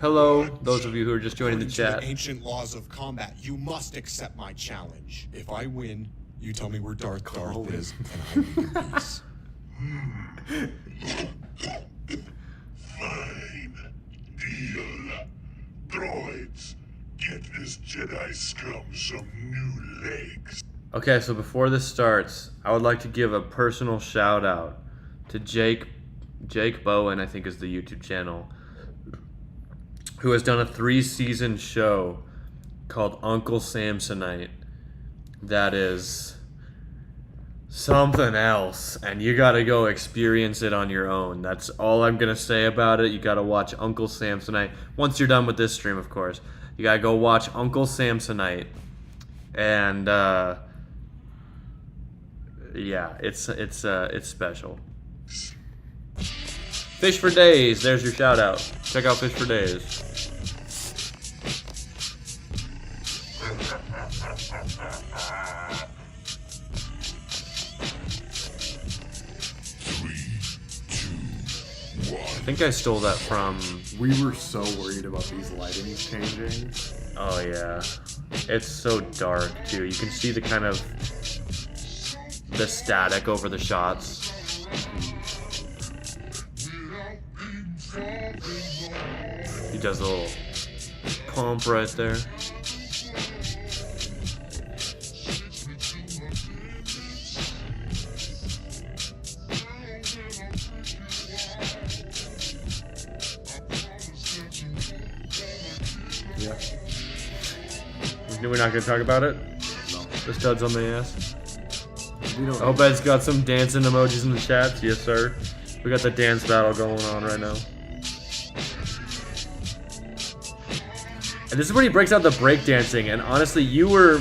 Hello, those of you who are just joining the According to chat. the ancient laws of combat, you must accept my challenge. If I win, you tell me where Darth is, and I leave in peace. Fine. Deal. Droids, get this Jedi scum some new legs. Okay, so before this starts, I would like to give a personal shout out to Jake Bowen, I think is the YouTube channel, who has done a 3-season show called Uncle Samsonite. That is something else, and you gotta go experience it on your own. That's all I'm gonna say about it. You gotta watch Uncle Samsonite. Once you're done with this stream, of course. You gotta go watch Uncle Samsonite. And yeah, it's special. Fish for Days, there's your shout out. Check out Fish for Days. think I stole that from... We were so worried about these lightings changing. Oh yeah. It's so dark too. You can see the kind of... the static over the shots. He does a little pump right there. Yeah. We're not gonna talk about it? No. The studs on the ass? We don't. Obed's got some dancing emojis in the chat. Yes, sir. We got the dance battle going on right now. And this is when he breaks out the breakdancing. And honestly, you were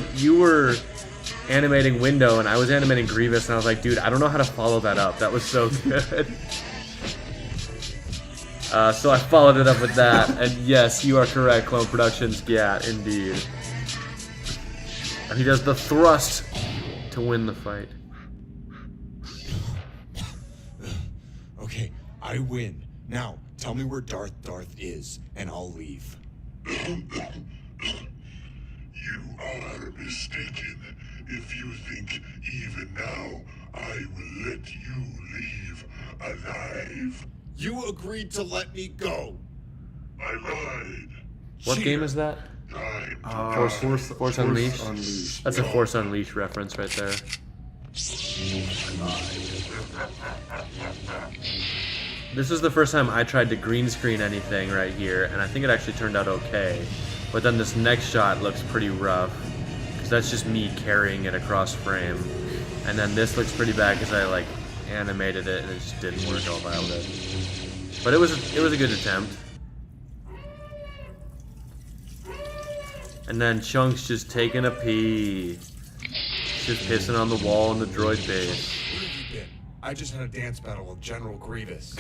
animating Window, and I was animating Grievous, and I was like, dude, I don't know how to follow that up. That was so good. So I followed it up with that. And yes, you are correct, Clone Productions. Yeah, indeed. And he does the thrust to win the fight. Okay, I win. Now, tell me where Darth is, and I'll leave. You are mistaken if you think even now I will let you leave alive. You agreed to let me go. I lied. What game is that? Time to Force Unleashed. That's a Force Unleashed reference right there. This is the first time I tried to green screen anything right here, and I think it actually turned out okay. But then this next shot looks pretty rough, because that's just me carrying it across frame. And then this looks pretty bad because I like animated it and it just didn't work all that good. But it was a good attempt. And then Chunk's just taking a pee. Just pissing on the wall in the droid base. Where have you been? I just had a dance battle with General Grievous.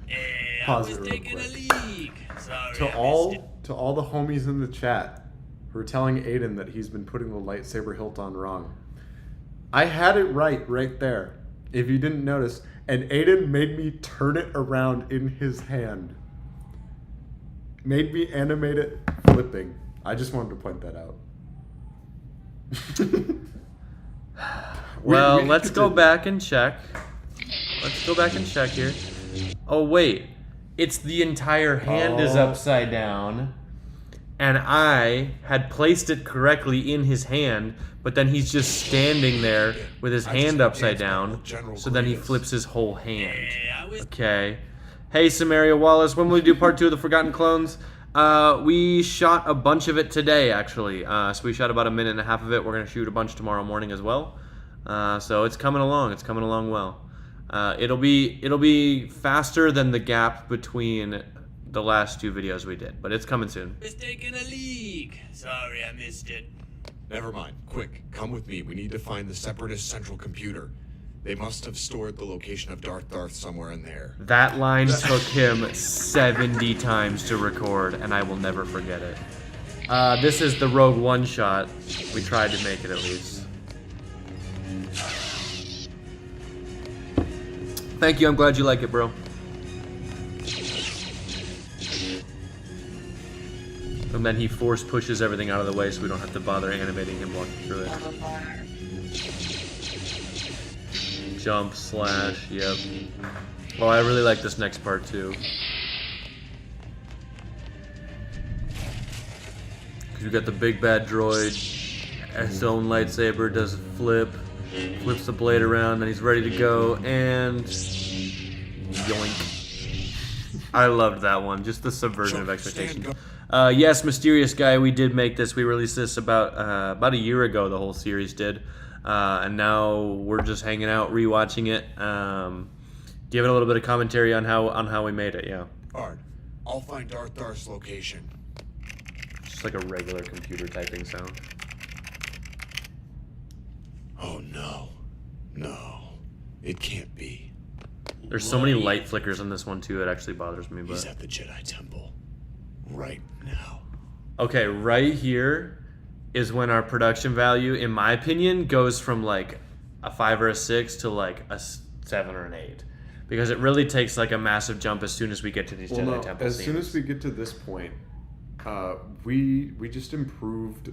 I Pause was it real taking a quick. leak. Sorry, To I missed all it. to all the homies in the chat who are telling Aiden that he's been putting the lightsaber hilt on wrong. I had it right there. If you didn't notice, and Aiden made me turn it around in his hand. Made me animate it flipping. I just wanted to point that out. Well, we let's could go do- back and check. Let's go back and check here. Oh, wait. It's the entire hand is Oh. upside down. And I had placed it correctly in his hand, but then he's just standing there with his I just hand had a upside dance battle down. with General So then he Grievous. flips his whole hand. I was Okay. Hey, Samaria Wallace, when will we do part 2 of the Forgotten Clones? We shot a bunch of it today, actually. So we shot about a minute and a half of it. We're going to shoot a bunch tomorrow morning as well. So it's coming along. It's coming along well. It'll be faster than the gap between the last 2 videos we did, but it's coming soon. taking a leak. Sorry, I missed it. Never mind. Quick, come with me. We need to find the Separatist central computer. They must have stored the location of Darth somewhere in there. That line took him 70 times to record, and I will never forget it. This is the Rogue One shot. We tried to make it at least. Thank you, I'm glad you like it, bro. And then he force pushes everything out of the way so we don't have to bother animating him walking through it. Jump, slash, yep. Well, I really like this next part too. Cause you got the big bad droid, his own lightsaber, does a flip, flips the blade around, then he's ready to go, and yoink. I loved that one, just the subversion of expectations. Yes, Mysterious Guy, we did make this. We released this about a year ago, the whole series did. And now we're just hanging out, rewatching it, giving a little bit of commentary on how we made it. Yeah, Ard, I'll find Darth's location. just like a regular computer typing sound. Oh no. No. It can't be. There's so many light flickers in this one too. It actually bothers me. He's But at the Jedi Temple. Right now. okay, right here is when our production value, in my opinion, goes from like a 5 or a 6 to like a 7 or an 8. because it really takes like a massive jump as soon as we get to these Well, Jedi no, temple as scenes. soon as we get to this point, we just improved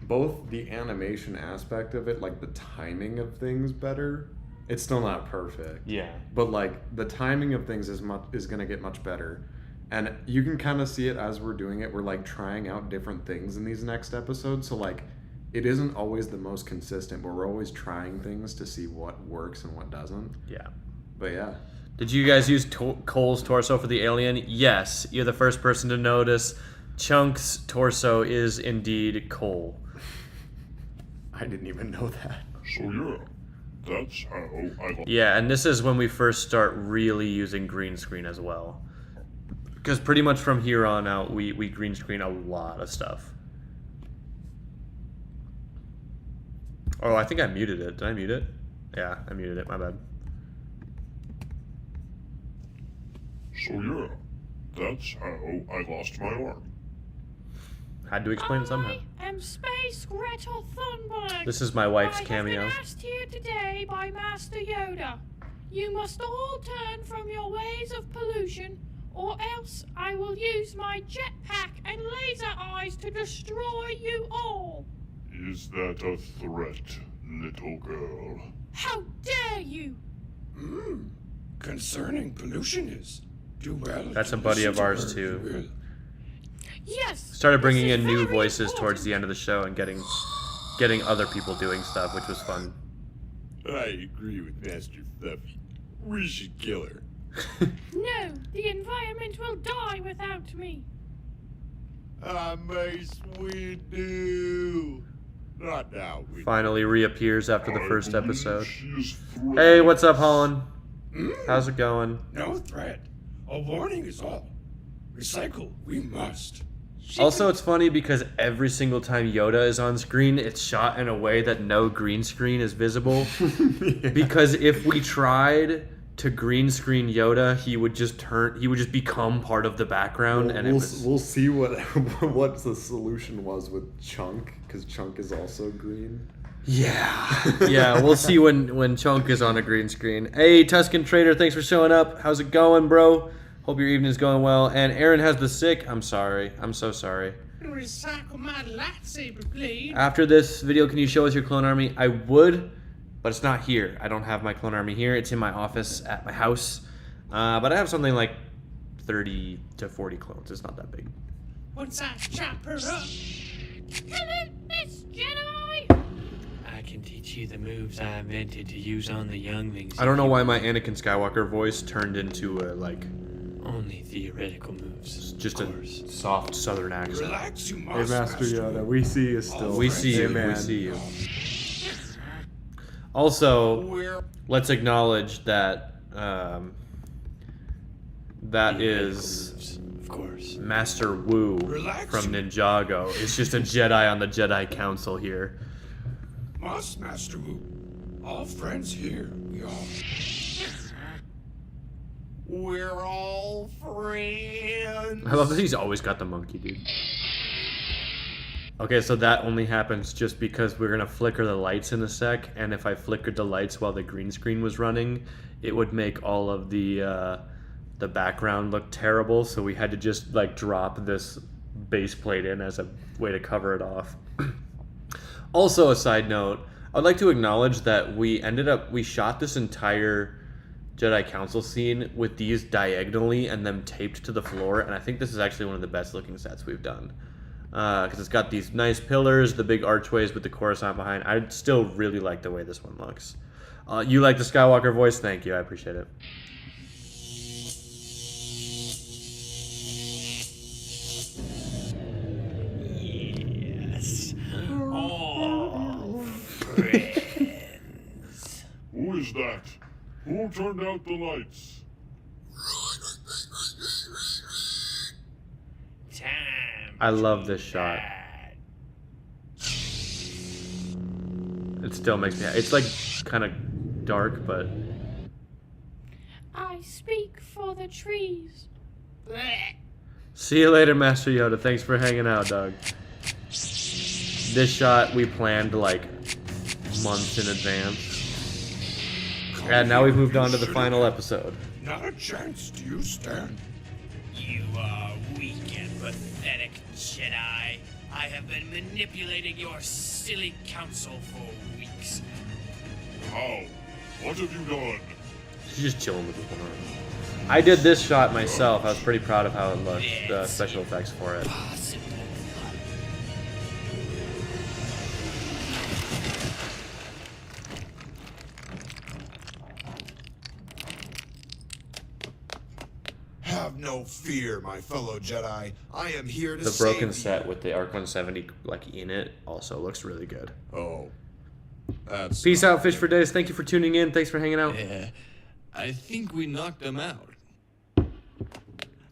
both the animation aspect of it, like the timing of things better. It's still not perfect. Yeah. But like the timing of things is going to get much better. And you can kind of see it as we're doing it. We're like trying out different things in these next episodes. So like it isn't always the most consistent, but we're always trying things to see what works and what doesn't. Yeah. But yeah. Did you guys use Cole's torso for the alien? Yes. You're the first person to notice. Chunk's torso is indeed Cole. I didn't even know that. So yeah, that's how I got. Yeah, and this is when we first start really using green screen as well. Because pretty much from here on out, we green screen a lot of stuff. Oh, I think I muted it. Did I mute it? Yeah, I muted it. My bad. So yeah, that's how I lost my arm. Had to explain it somehow. I am Space Greta Thunberg. This is my wife's I cameo. have been asked here today by Master Yoda. You must all turn from your ways of pollution, or else I will use my jetpack and laser eyes to destroy you all. Is that a threat, little girl? How dare you! Concerning pollution is do well. That's to a buddy listen of to ours her, too. you will. Yes. Started bringing this is in new very voices important. towards the end of the show and getting other people doing stuff, which was fun. I agree with Master Fluffy. We should kill her. No, the environment will die without me. Mace Window. Not now, Window. Finally reappears after the first I believe episode. she is threatening. Hey, what's up, Holland? How's it going? No threat. A warning is all. Recycle, we must. Also, it's funny because every single time Yoda is on screen, it's shot in a way that no green screen is visible. Because if we tried to green screen Yoda, he would just become part of the background, and we'll see what what the solution was with Chunk, because Chunk is also green. yeah, we'll see when Chunk is on a green screen. Hey, Tuscan Trader, thanks for showing up. How's it going, bro? Hope your evening's going well. And Aaron has the sick. I'm sorry. I'm so sorry. Recycle my lightsaber blade. After this video, can you show us your clone army? I would, but it's not here. I don't have my clone army here. It's in my office at my house. But I have something like 30 to 40 clones. It's not that big. Once I chop her up. Hello, Miss Jedi. I can teach you the moves I invented to use on the younglings. I don't know why my Anakin Skywalker voice turned into a, Only theoretical moves. just a soft southern accent. Relax, you Hey, must. Master Yoda, we see you still. We see you. Amen. We see you. Also, let's acknowledge that that is Of course. Master Wu Relax. from Ninjago. It's just a Jedi on the Jedi Council here. Must, Master Wu. All friends here. We all. We're all friends. I love that he's always got the monkey, dude. Okay, so that only happens just because we're gonna flicker the lights in a sec, and if I flickered the lights while the green screen was running, it would make all of the background look terrible. So we had to just drop this base plate in as a way to cover it off. Also, a side note, I'd like to acknowledge that we shot this entire Jedi Council scene with these diagonally and them taped to the floor, and I think this is actually one of the best looking sets we've done. Because it's got these nice pillars, the big archways with the Coruscant behind. I still really like the way this one looks. You like the Skywalker voice? Thank you, I appreciate it. Yes. All friends. Who is that? Who turned out the lights? Time. I love this shot. It still makes me... It's kind of dark, but... I speak for the trees. See you later, Master Yoda. Thanks for hanging out, dog. This shot we planned months in advance. And now we've moved on to the final episode. Not a chance. Do you stand? You are weak and pathetic, Jedi. I have been manipulating your silly council for weeks. How? What have you done? She's just chilling with one arm. I did this shot myself. I was pretty proud of how it looked, the special effects for it. Possible. Have no fear, my fellow Jedi. I am here to The save broken you. set with the Arc 170 like in it also looks really good. Oh. That's Peace out, Fish for Days. Thank you for tuning in. Thanks for hanging out. Yeah, I think we knocked them out.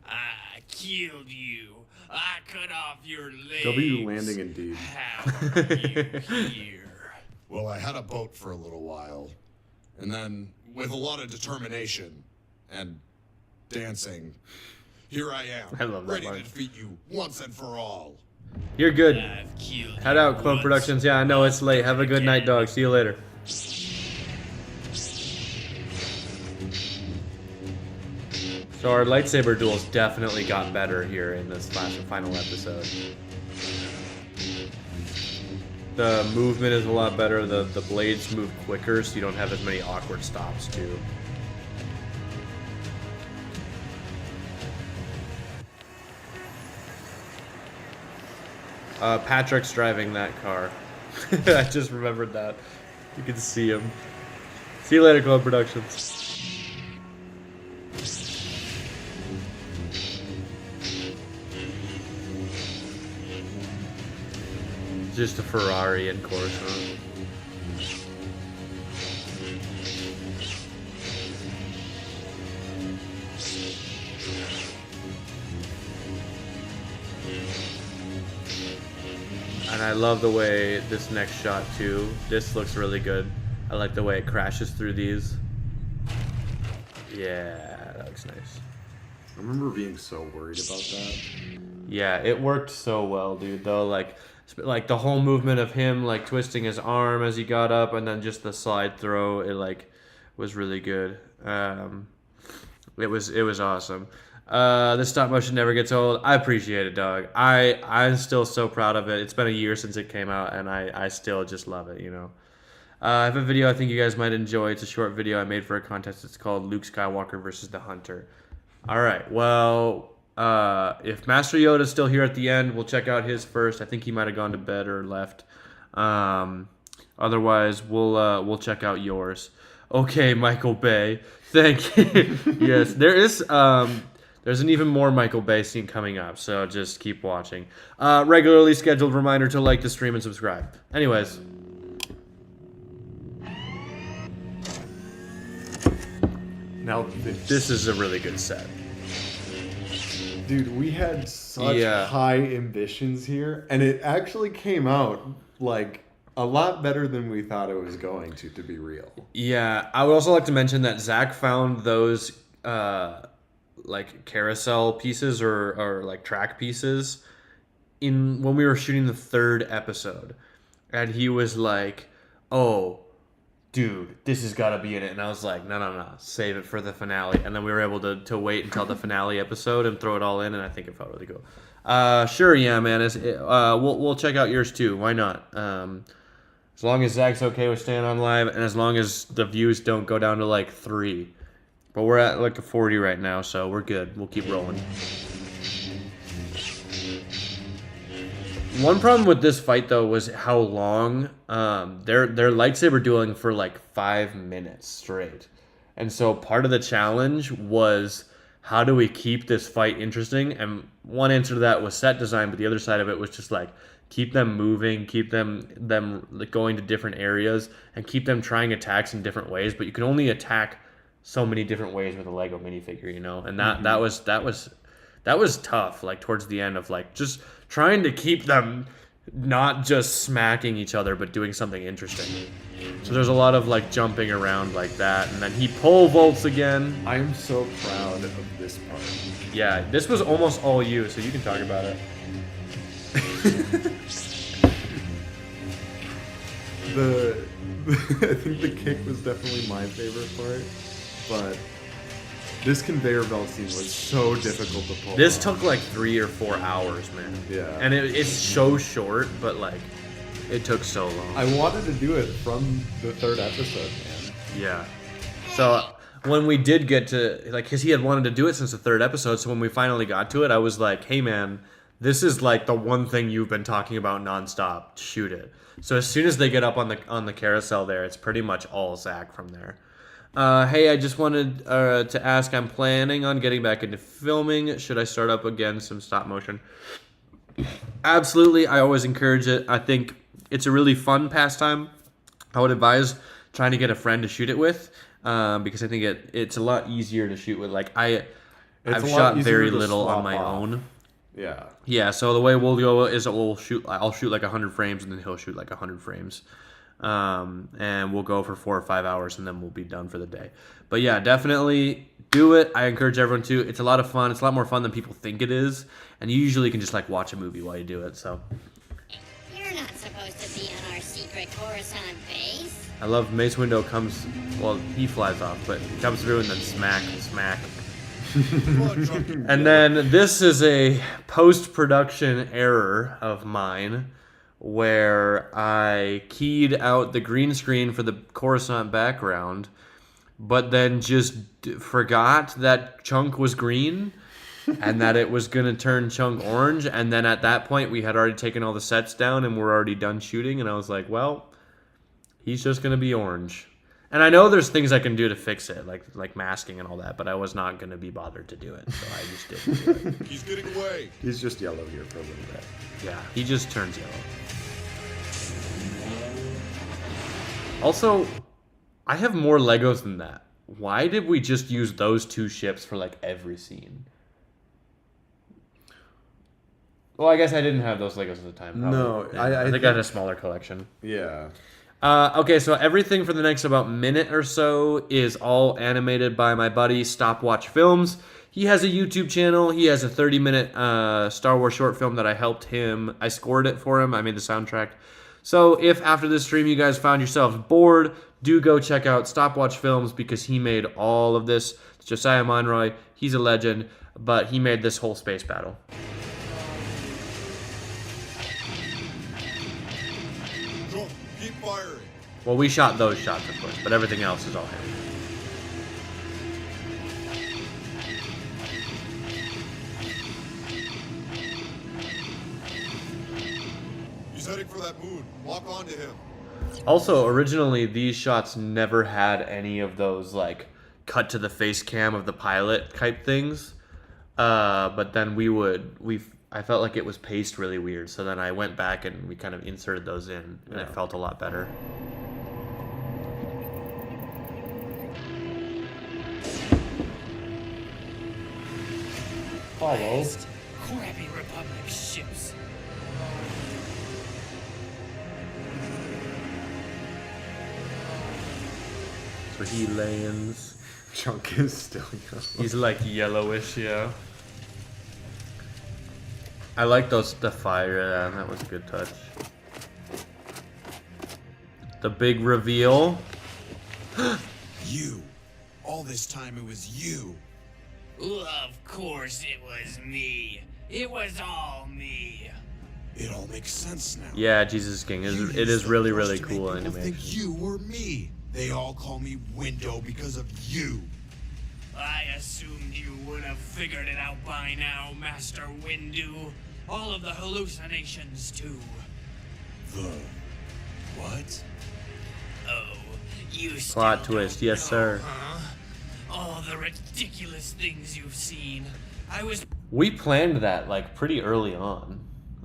I killed you. I cut off your legs. W landing indeed. How are you here? Well, I had a boat for a little while. And then, with a lot of determination and dancing, here I am. I love that ready line. to defeat you once and for all. You're good. I've killed Head you out, Clone once. Productions. Yeah, I know it's late. Have a good night, dog. See you later. So our lightsaber duels definitely got better here in this last and final episode. The movement is a lot better. The blades move quicker, so you don't have as many awkward stops too. Patrick's driving that car. I just remembered that. You can see him. See you later, Club Productions. Just a Ferrari and Coruscant. And I love the way this next shot too. This looks really good. I like the way it crashes through these. Yeah, that looks nice. I remember being so worried about that. Yeah, it worked so well, dude. Though, like the whole movement of him like twisting his arm as he got up, and then just the slide throw, it like was really good. It was awesome. This stop motion never gets old. I appreciate it, dog. I'm still so proud of it. It's been a year since it came out, and I still just love it, you know. I have a video I think you guys might enjoy. It's a short video I made for a contest. It's called Luke Skywalker versus the Hunter. All right, well, if Master Yoda's still here at the end, we'll check out his first. I think he might have gone to bed or left. Otherwise, we'll check out yours. Okay, Michael Bay. Thank you. Yes, there's an even more Michael Bay scene coming up, so just keep watching. Regularly scheduled reminder to like the stream and subscribe. Anyways. Now, This is a really good set. dude, we had such Yeah. high ambitions here, and it actually came out like a lot better than we thought it was going to be real. Yeah, I would also like to mention that Zach found those like carousel pieces or like track pieces in when we were shooting the third episode, and he was like, "Oh, dude, this has got to be in it," and I was like, "No, save it for the finale." And then we were able to wait until the finale episode and throw it all in, and I think it felt really cool. Sure, yeah, man. We'll check out yours too. Why not? As long as Zach's okay with staying on live, and as long as the views don't go down to like 3. But we're at like a 40 right now, so we're good. We'll keep rolling. One problem with this fight though was how long they're lightsaber dueling for like 5 minutes straight. And so part of the challenge was, how do we keep this fight interesting? And one answer to that was set design, but the other side of it was just like keep them moving, keep them going to different areas, and keep them trying attacks in different ways. But you can only attack so many different ways with a Lego minifigure, you know. And that was tough. Like towards the end of like just trying to keep them not just smacking each other, but doing something interesting. So there's a lot of like jumping around like that, and then he pole vaults again. I am so proud of this part. Yeah, this was almost all you, so you can talk about it. I think the kick was definitely my favorite part, but This conveyor belt scene was so difficult to pull This off. took like 3 or 4 hours, man. Yeah. And it's so short, but like, it took so long. I wanted to do it from the 3rd episode, man. Yeah. So when we did get to, like, because he had wanted to do it since the 3rd episode, so when we finally got to it, I was like, hey man, this is like the one thing you've been talking about nonstop. Shoot it. So as soon as they get up on the carousel there, it's pretty much all Zach from there. Hey, I just wanted to ask, I'm planning on getting back into filming. Should I start up again some stop motion? Absolutely. I always encourage it. I think it's a really fun pastime. I would advise trying to get a friend to shoot it with, because I think it's a lot easier to shoot with. Like I've shot very little on my own. Yeah. Yeah, so the way we'll go is I'll shoot like 100 frames and then he'll shoot like 100 frames. And we'll go for 4 or 5 hours and then we'll be done for the day. But yeah, definitely do it. I encourage everyone to. It's a lot of fun. It's a lot more fun than people think it is. And you usually can just like watch a movie while you do it, so. You're not supposed to be on our secret Coruscant base. I love Mace Window comes, well, he flies off, but he comes through and then smack. And then this is a post-production error of mine where I keyed out the green screen for the Coruscant background, but then just forgot that Chunk was green and that it was going to turn Chunk orange. And then at that point, we had already taken all the sets down and we're already done shooting. And I was like, well, he's just going to be orange. And I know there's things I can do to fix it, like masking and all that, but I was not going to be bothered to do it, so I just didn't do it. He's getting away. He's just yellow here for a little bit. Yeah, he just turns yellow. Also, I have more Legos than that. Why did we just use those 2 ships for like every scene? Well, I guess I didn't have those Legos at the time. Probably. No, Yeah, I think I had a smaller collection. Yeah. Okay, so everything for the next about minute or so is all animated by my buddy Stopwatch Films. He has a YouTube channel. He has a 30-minute Star Wars short film that I helped him. I scored it for him. I made the soundtrack. So if after this stream you guys found yourselves bored, do go check out Stopwatch Films because he made all of this. It's Josiah Monroy. He's a legend, but he made this whole space battle. Keep firing. Well, we shot those shots, of course, but everything else is all him. He's heading for that moon. Lock onto him. Also, originally, these shots never had any of those, like, cut to the face cam of the pilot type things. But then I felt like it was paced really weird, so then I went back and we kind of inserted those in, and it felt a lot better. Follow. Crappy Republic ships. So he lands. Chunk is still yellow. He's like yellowish, yeah. I like the fire, yeah, that was a good touch. The big reveal. You. All this time it was you. Of course it was me. It was all me. It all makes sense now. Yeah, Jesus King. It is really, really cool I animation. think you were me. They all call me Window because of you. I assumed you would have figured it out by now, Master Windu. All of the hallucinations, too. The what? Oh, you Plot still twist, don't yes, know, sir. Huh? All the ridiculous things you've seen. We planned that like pretty early on.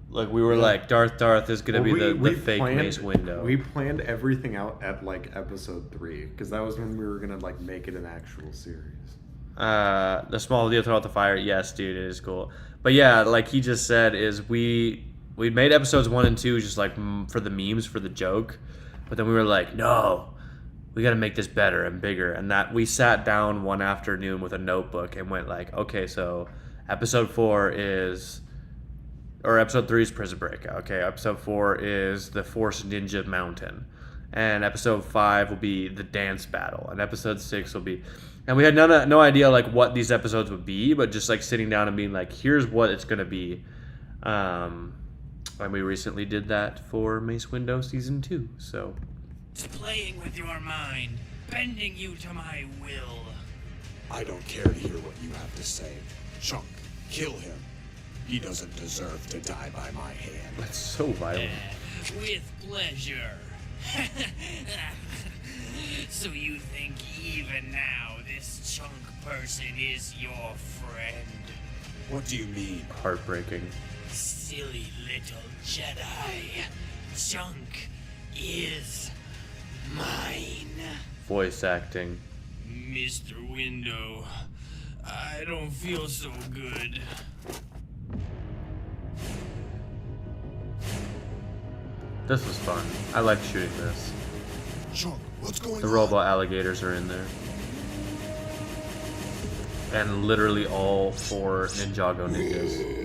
Like we were like, Darth is gonna be the fake Mace Window. We planned everything out at like episode 3 because that was when we were gonna like make it an actual series. The small deal throw out the fire. Yes, dude, it is cool. But yeah, like he just said, is we made episodes 1 and 2 just like for the memes, for the joke. But then we were like, no, we got to make this better and bigger. And that we sat down one afternoon with a notebook and went like, okay, so episode 4 is, or episode 3 is Prison Break. Okay, episode 4 is the Force Ninja Mountain. And episode 5 will be the dance battle. And episode 6 will be, And we had no idea like what these episodes would be, but just like sitting down and being like, here's what it's gonna be. And we recently did that for Mace Window Season 2, so... Playing with your mind, bending you to my will. I don't care to hear what you have to say. Chunk, kill him. He doesn't deserve to die by my hand. That's so violent. With pleasure. So you think even now this chunk person is your friend? What do you mean? Heartbreaking. Silly little Jedi. Chunk is mine. Voice acting. Mr. Window, I don't feel so good. This was fun. I like shooting this. Chunk, what's going The on? robot alligators are in there. And literally all 4 Ninjago ninjas.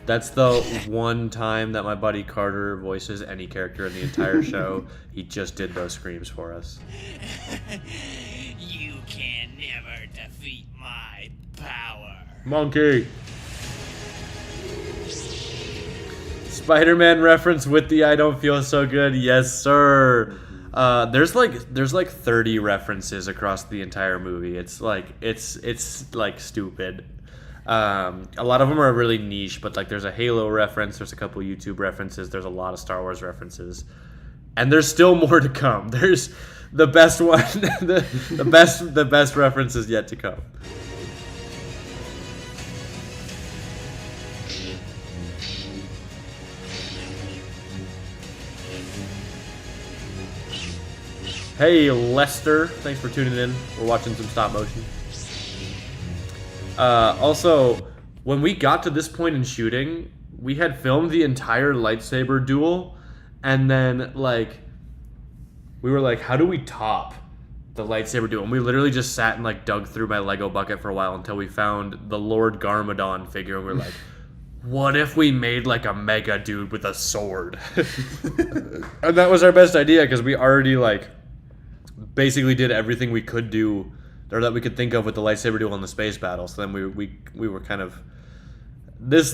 That's the one time that my buddy Carter voices any character in the entire show. He just did those screams for us. You can never defeat my power. Monkey! Spider-Man reference with the I don't feel so good. Yes, sir. There's like 30 references across the entire movie. It's like stupid. A lot of them are really niche, but like there's a Halo reference, there's a couple YouTube references, there's a lot of Star Wars references, and there's still more to come. There's the best one, the best reference is yet to come. Hey Lester, thanks for tuning in. We're watching some stop motion. Also, when we got to this point in shooting, we had filmed the entire lightsaber duel, and then like we were like, how do we top the lightsaber duel? And we literally just sat and like dug through my Lego bucket for a while until we found the Lord Garmadon figure, and we're like, what if we made like a mega dude with a sword? And that was our best idea because we already like basically did everything we could do or that we could think of with the lightsaber duel and the space battle. So then we were kind of this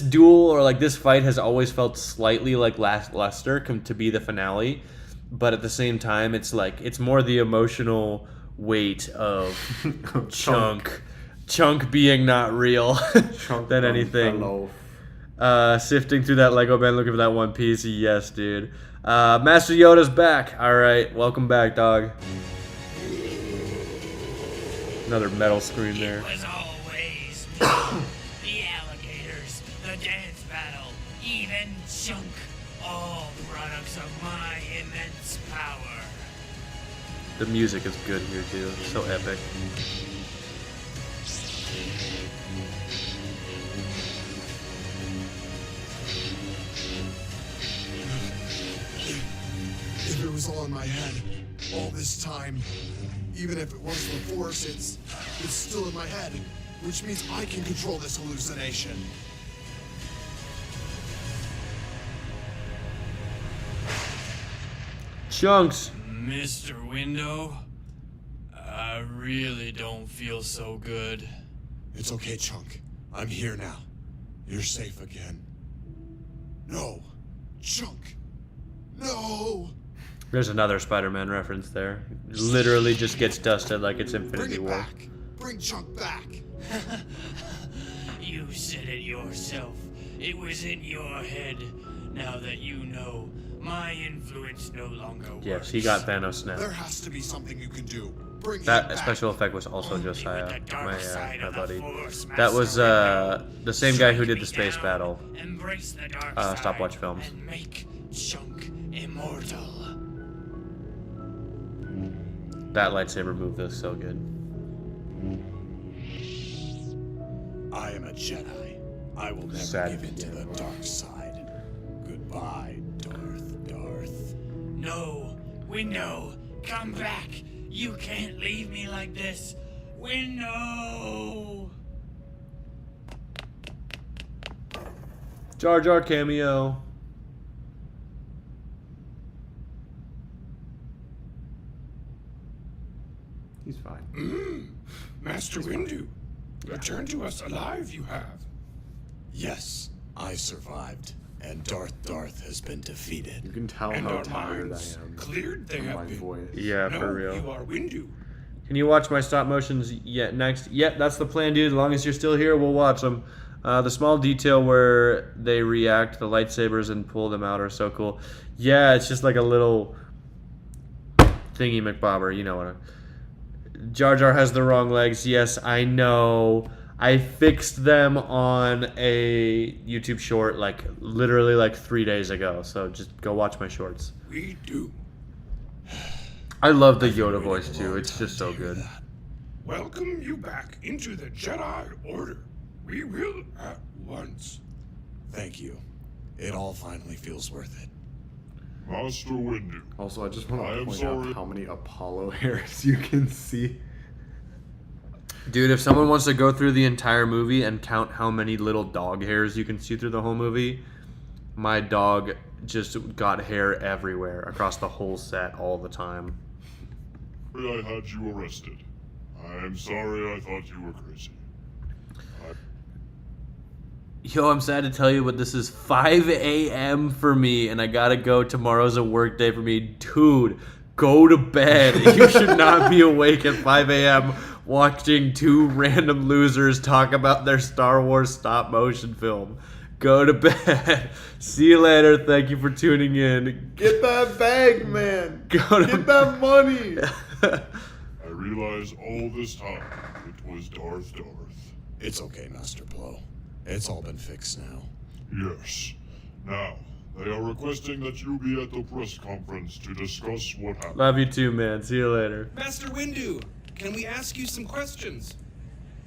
duel or like this fight has always felt slightly like lackluster to be the finale, but at the same time it's like it's more the emotional weight of chunk being not real than anything. Sifting through that Lego band looking for that one piece. Yes, dude. Master Yoda's back. All right, welcome back, dog. Another metal scream there. It was always the alligators, the dance battle, even Chunk, all products of my immense power. The music is good here too. So epic. If it was all in my head, all this time, even if it was the Force, it's still in my head, which means I can control this hallucination. Chunks. Mr. Window, I really don't feel so good. It's okay, Chunk. I'm here now. You're safe again. No. Chunk. No! There's another Spider-Man reference there. Literally just gets dusted like it's Infinity Bring it War. back. Bring Chunk back. You said it yourself. It was in your head. Now that you know, my influence no longer works. Yes, he got Thanos now. There has to be something you can do. Bring him That back. special effect was also Josiah, with the dark side my of the buddy. Force, That was the same guy who Strike did me the space down, battle. Embrace the dark Stopwatch side films. And make Chunk immortal. That lightsaber move was so good. I am a Jedi. I will never Sad give in to the dark side. Goodbye, Darth. No, Window, come back. You can't leave me like this. Window! Jar Jar cameo. Master Windu, return to us alive you have. Yes, I survived, and Darth has been defeated. You can tell And how our tired I minds am. cleared they from have my been. voice. Yeah, No, for real. you are Windu. Can you watch my stop motions yet next? Yep, that's the plan, dude. As long as you're still here, we'll watch them. The small detail where they react, the lightsabers, and pull them out are so cool. Yeah, it's just like a little thingy McBobber. You know what? Jar Jar has the wrong legs. Yes, I know. I fixed them on a YouTube short, like literally like 3 days ago. So just go watch my shorts. We do. I love the Yoda voice too. It's just so good. Welcome you back into the Jedi Order. We will at once. Thank you. It all finally feels worth it. Master Windu. Also, I just want I to am point sorry. out how many Apollo hairs you can see. Dude, if someone wants to go through the entire movie and count how many little dog hairs you can see through the whole movie, my dog just got hair everywhere across the whole set all the time. I had you arrested. I am sorry I thought you were crazy. Yo, I'm sad to tell you, but this is 5 a.m. for me, and I gotta go. Tomorrow's a work day for me. Dude, go to bed. You should not be awake at 5 a.m. watching two random losers talk about their Star Wars stop motion film. Go to bed. See you later. Thank you for tuning in. Get that bag, man. Go to Get that money. I realize all this time it was Darth. It's okay, Master Blow. It's all been fixed now. Yes. Now, they are requesting that you be at the press conference to discuss what happened. Love you too, man. See you later. Master Windu, can we ask you some questions?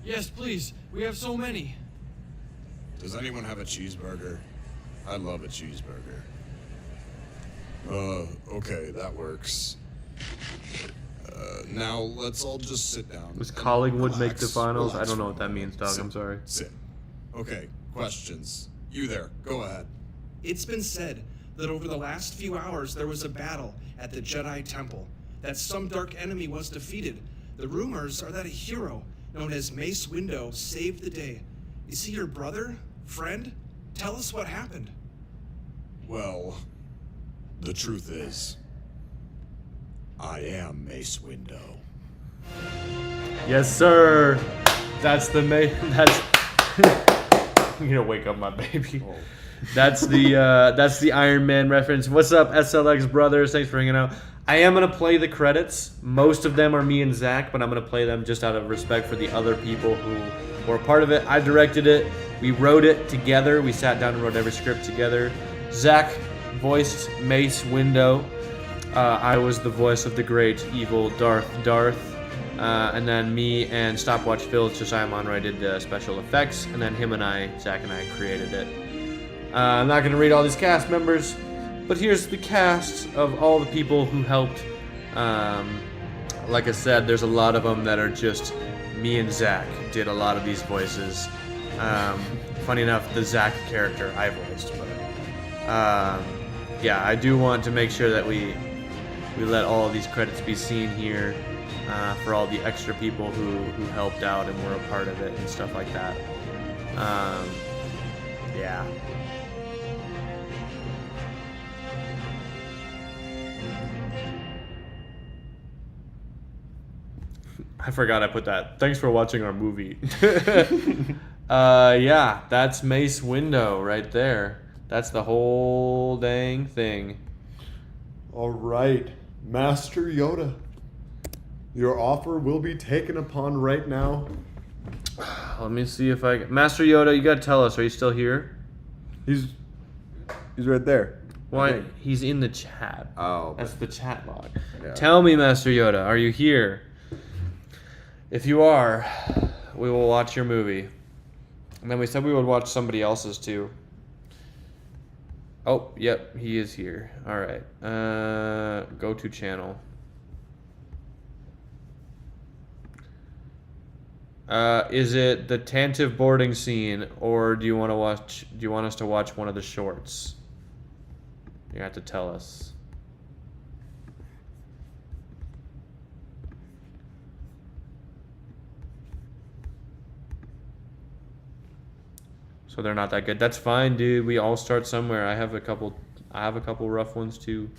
Yes, please. We have so many. Does anyone have a cheeseburger? I love a cheeseburger. Okay, that works. Now let's all just sit down. Was and Collingwood make the relax. finals? I Relax don't know for what a that moment. means, dog. Sit. I'm sorry. Sit. Okay, questions. You there, go ahead. It's been said that over the last few hours there was a battle at the Jedi Temple, that some dark enemy was defeated. The rumors are that a hero known as Mace Window saved the day. Is he your brother? Friend? Tell us what happened. Well, the truth is, I am Mace Window. Yes, sir. That's the That's. I'm gonna wake up my baby. Oh. That's the Iron Man reference. What's up, SLX brothers? Thanks for hanging out. I am gonna play the credits. Most of them are me and Zach, but I'm gonna play them just out of respect for the other people who were a part of it. I directed it. We wrote it together. We sat down and wrote every script together. Zach voiced Mace Window. I was the voice of the great evil Darth. And then me and Stopwatch Phil, just I'm on, I did the special effects, and then Zach and I created it. I'm not going to read all these cast members, but here's the cast of all the people who helped. Like I said, there's a lot of them that are just me and Zach did a lot of these voices. Funny enough, the Zach character I voiced, but yeah, I do want to make sure that we let all of these credits be seen here. For all the extra people who helped out and were a part of it and stuff like that. Yeah. I forgot I put that. Thanks for watching our movie. Yeah, that's Mace Window right there. That's the whole dang thing. All right, Master Yoda. Your offer will be taken upon right now. Let me see if I... Master Yoda, you gotta tell us. Are you still here? He's right there. Why? Okay. He's in the chat. Oh. That's the chat log. Yeah. Tell me, Master Yoda, are you here? If you are, we will watch your movie. And then we said we would watch somebody else's too. Oh, yep, he is here. All right. Go to channel. Is it the Tantive boarding scene, or do you want us to watch one of the shorts? You have to tell us. So they're not that good. That's fine, dude. We all start somewhere. I have a couple rough ones too.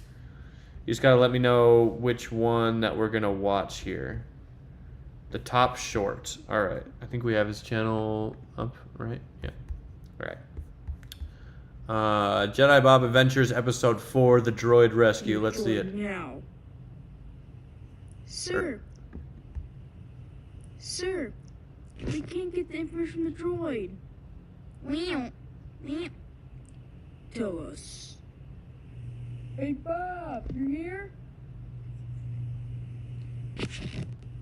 You just gotta let me know which one that we're gonna watch here. The top short. All right. I think we have his channel up, right? Yeah. All right. Jedi Bob Adventures Episode 4, The Droid Rescue. Let's see it. Now. Sir. Sir. We can't get the information from the droid. Meow. Meow. Tell us. Hey, Bob. You here?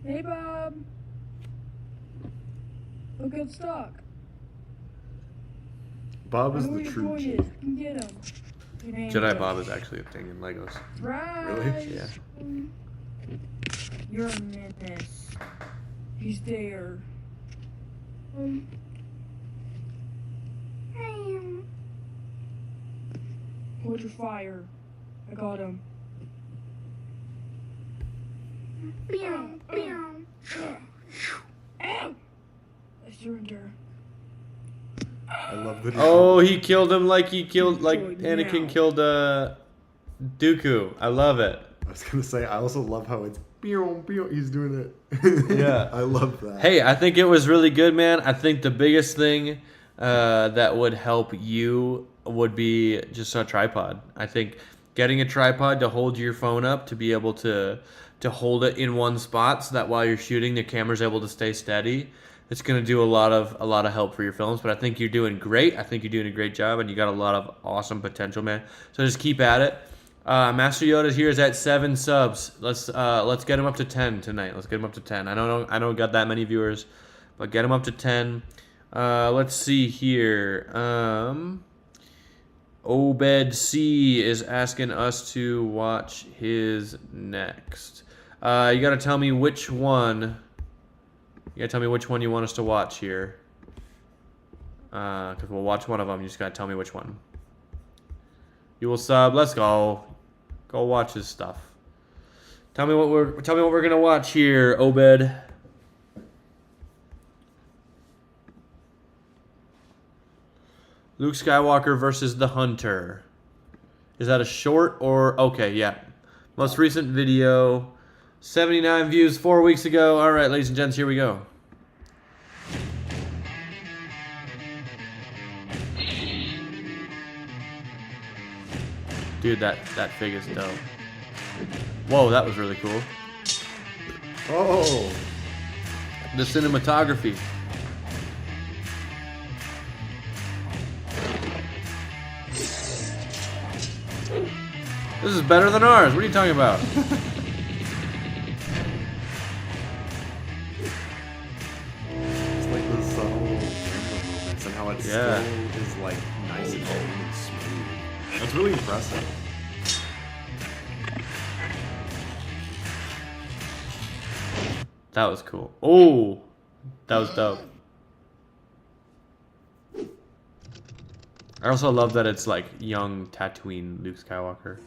Hey, Bob. Look at stock. Bob is I know the where your true droid G. is. You can get him. Your name Jedi is- Bob is actually a thing in Legos. Rise. Yeah. You're a menace. He's there. Hold your fire. I got him. Meow. Meow. Ow! I surrender. I love that. Oh, he killed him like he killed, like Droid Anakin now. killed Dooku. I love it. I was gonna say, I also love how it's he's doing it. Yeah. I love that. Hey, I think it was really good, man. I think the biggest thing that would help you would be just a tripod. I think getting a tripod to hold your phone up, to be able to hold it in one spot, so that while you're shooting, the camera's able to stay steady. It's gonna do a lot of help for your films. But I think you're doing great. I think you're doing a great job, and you got a lot of awesome potential, man. So just keep at it. Master Yoda here is at 7 subs. Let's get him up to 10 tonight. Let's get him up to 10. I don't got that many viewers, but get him up to 10. Let's see here. Obed C is asking us to watch his next. You gotta tell me which one. You gotta tell me which one you want us to watch here. Cause we'll watch one of them. You just gotta tell me which one. You will sub. Let's go. Go watch his stuff. Tell me what we're gonna watch here, Obed. Luke Skywalker versus the Hunter. Is that a short or okay? Yeah. Most recent video, 79 views 4 weeks ago. All right, ladies and gents, here we go. Dude, that fig is dope. Whoa, that was really cool. Oh, The cinematography. This is better than ours. What are you talking about? it's like the subtle camera movements and how it Yeah. still is like nice and clean and smooth. That's really impressive. That was cool. Oh, that was dope. I also love that it's like young Tatooine Luke Skywalker.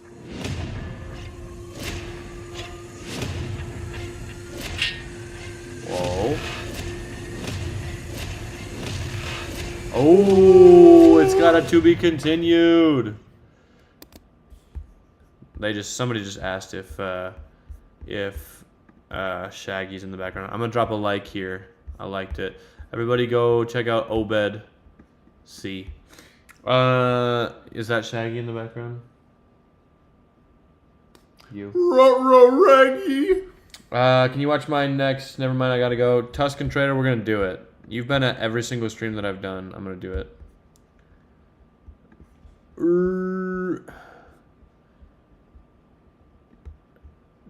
Whoa. Oh, it's got a to be continued. Somebody just asked if Shaggy's in the background. I'm gonna drop a like here. I liked it. Everybody go check out Obed C. Is that Shaggy in the background? You. Ruh-roh-raggy. Can you watch my next? Never mind, I gotta go. Tuscan Trader, we're gonna do it. You've been at every single stream that I've done. I'm gonna do it.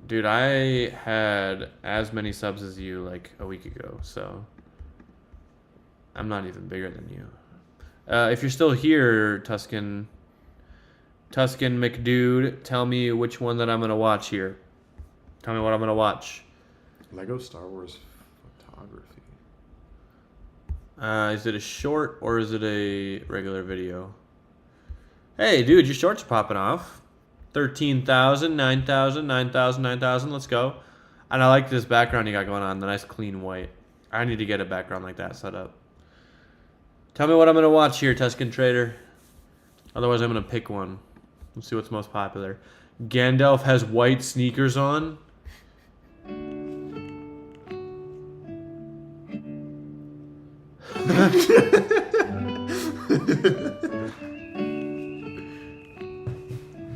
Dude, I had as many subs as you like a week ago, so I'm not even bigger than you. If you're still here, Tuscan McDude, tell me which one that I'm gonna watch here. Tell me what I'm gonna watch. Lego Star Wars photography. Is it a short or is it a regular video? Hey, dude, your short's popping off. 13,000, 9,000, 9,000, 9,000. Let's go. And I like this background you got going on. The nice clean white. I need to get a background like that set up. Tell me what I'm gonna watch here, Tuscan Trader. Otherwise, I'm gonna pick one. Let's see what's most popular. Gandalf has white sneakers on.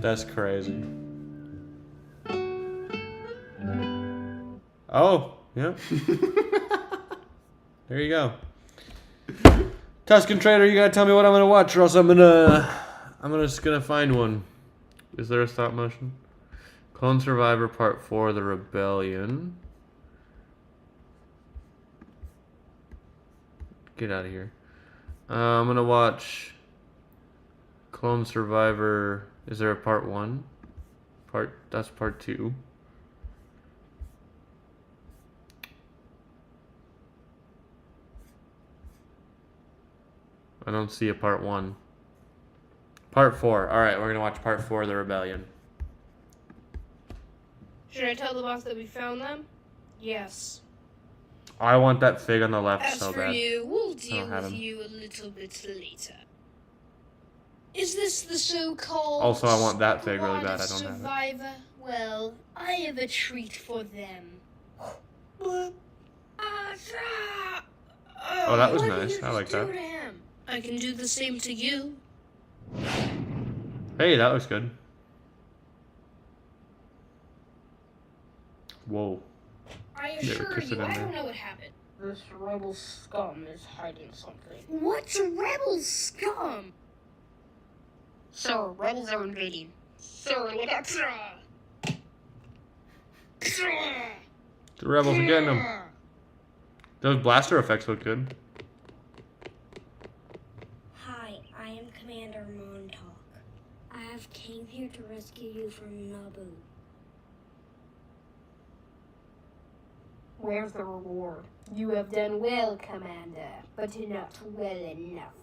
That's crazy. Oh, yeah. There you go. Tuscan Trader, you gotta tell me what I'm gonna watch, or else I'm just gonna find one. Is there a stop motion? Clone Survivor Part 4: The Rebellion. Get out of here. I'm gonna watch Clone Survivor. Is there a Part 1? That's Part 2. I don't see a Part 1. Part 4. Alright, we're gonna watch Part 4 of The Rebellion. Should I tell the boss that we found them? Yes. I want that fig on the left As so for bad. you, we'll I deal don't have with him. you a little bit later. Is this the so-called Also, I want that fig really squad bad. of I don't have it. Survivor? Well, I have a treat for them. Oh, that was What nice. did you I like do that. to him? I can do the same to you. Hey, that looks good. Whoa. I Yeah, assure kiss it you, in I there. don't know what happened. This rebel scum is hiding something. What's rebel scum? So, rebels are invading. So, look out. The rebels are getting them. Those blaster effects look good. Hi, I am Commander Montauk. I have came here to rescue you from Naboo. Where's the reward? You have done well, Commander, but not well enough.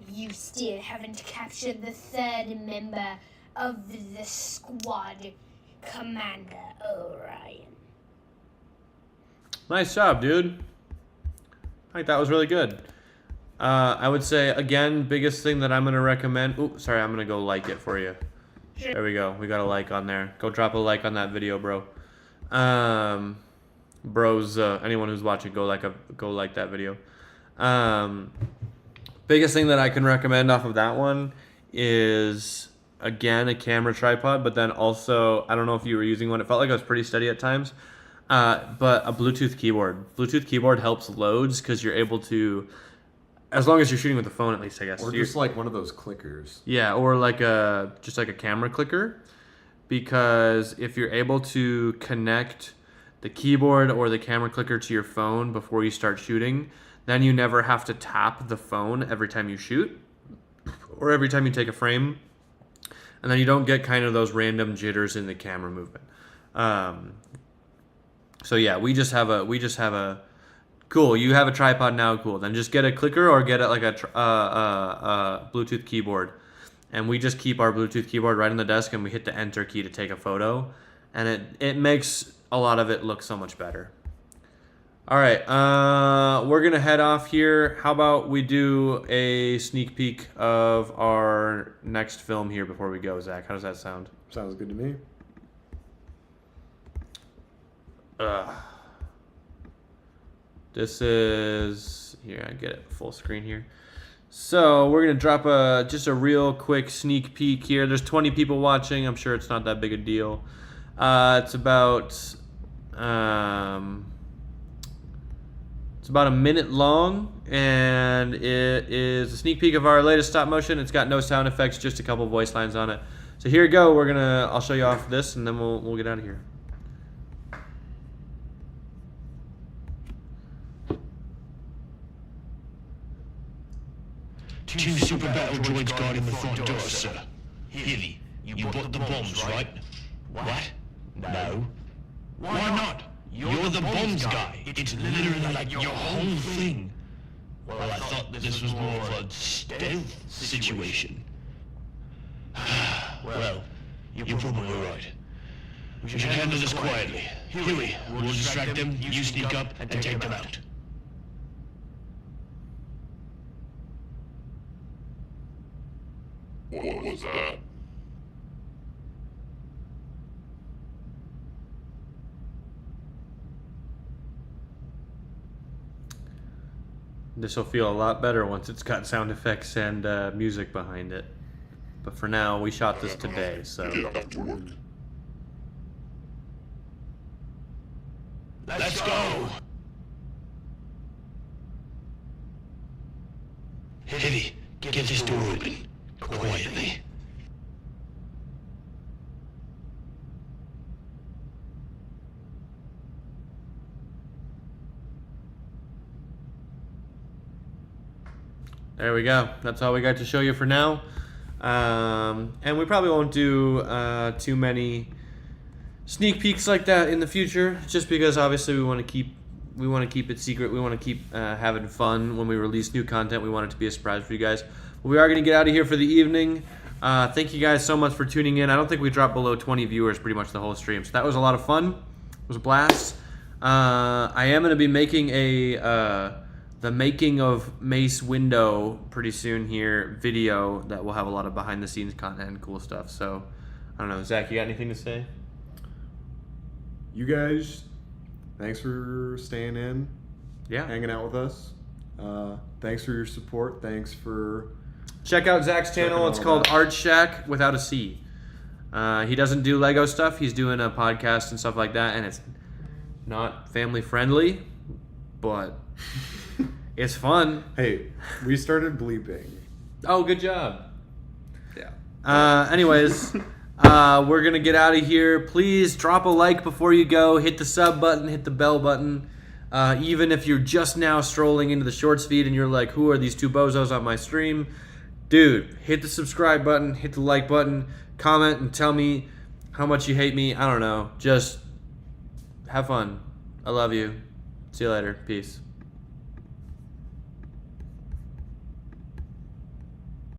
You still haven't captured the third member of the squad, Commander Orion. Nice job, dude. I think that was really good. I would say, again, biggest thing that I'm going to recommend... Ooh, sorry, I'm going to go like it for you. There we go. We got a like on there. Go drop a like on that video, bro. Bros, anyone who's watching, go like that video. Biggest thing that I can recommend off of that one is, again, a camera tripod, but then also, I don't know if you were using one. It felt like it was pretty steady at times. But a Bluetooth keyboard. Bluetooth keyboard helps loads because you're able to, as long as you're shooting with the phone, at least, I guess. Or just like one of those clickers. Yeah, or like just like a camera clicker, because if you're able to connect the keyboard or the camera clicker to your phone before you start shooting, then you never have to tap the phone every time you shoot or every time you take a frame, and then you don't get kind of those random jitters in the camera movement. So yeah, we just have a cool. You have a tripod now, cool. Then just get a clicker or get it like a Bluetooth keyboard, and we just keep our Bluetooth keyboard right on the desk, and we hit the enter key to take a photo, and it makes a lot of it look so much better. All right, we're gonna head off here. How about we do a sneak peek of our next film here before we go, Zach? How does that sound? Sounds good to me. This is here. I get it full screen here. So we're gonna drop just a real quick sneak peek here. There's 20 people watching. I'm sure it's not that big a deal. It's about a minute long, and it is a sneak peek of our latest stop motion. It's got no sound effects, just a couple voice lines on it. So here you go. I'll show you off this, and then we'll get out of here. Two super battle droids guarding the front door, sir. Healy, you bought the bombs, right? What? No. Why not? You're the bombs guy. It's literally like your whole thing. Well, I thought this was more of a stealth situation. Well, you're probably right. We should handle this quietly. Huey, we'll distract them, you sneak up and take them out. This will feel a lot better once it's got sound effects and music behind it. But for now, we shot this today, so. Let's go! Hitty, get this door open. Quietly. There we go. That's all we got to show you for now. And we probably won't do too many sneak peeks like that in the future, just because obviously we want to keep it secret. We want to keep having fun when we release new content. We want it to be a surprise for you guys. But we are going to get out of here for the evening. Thank you guys so much for tuning in. I don't think we dropped below 20 viewers pretty much the whole stream, so that was a lot of fun. It was a blast. I am going to be making the making of Mace Window pretty soon here video that will have a lot of behind the scenes content and cool stuff. So I don't know, Zach, you got anything to say? You guys, thanks for staying in, hanging out with us. Thanks for your support. Thanks for check out Zach's channel. It's called Art Shack without a C. He doesn't do Lego stuff. He's doing a podcast and stuff like that, and it's not family friendly, but it's fun. Hey, we started bleeping. Oh, good job. Yeah. Anyways, we're going to get out of here. Please drop a like before you go. Hit the sub button. Hit the bell button. Even if you're just now strolling into the shorts feed and you're like, who are these two bozos on my stream? Dude, hit the subscribe button. Hit the like button. Comment and tell me how much you hate me. I don't know. Just have fun. I love you. See you later. Peace.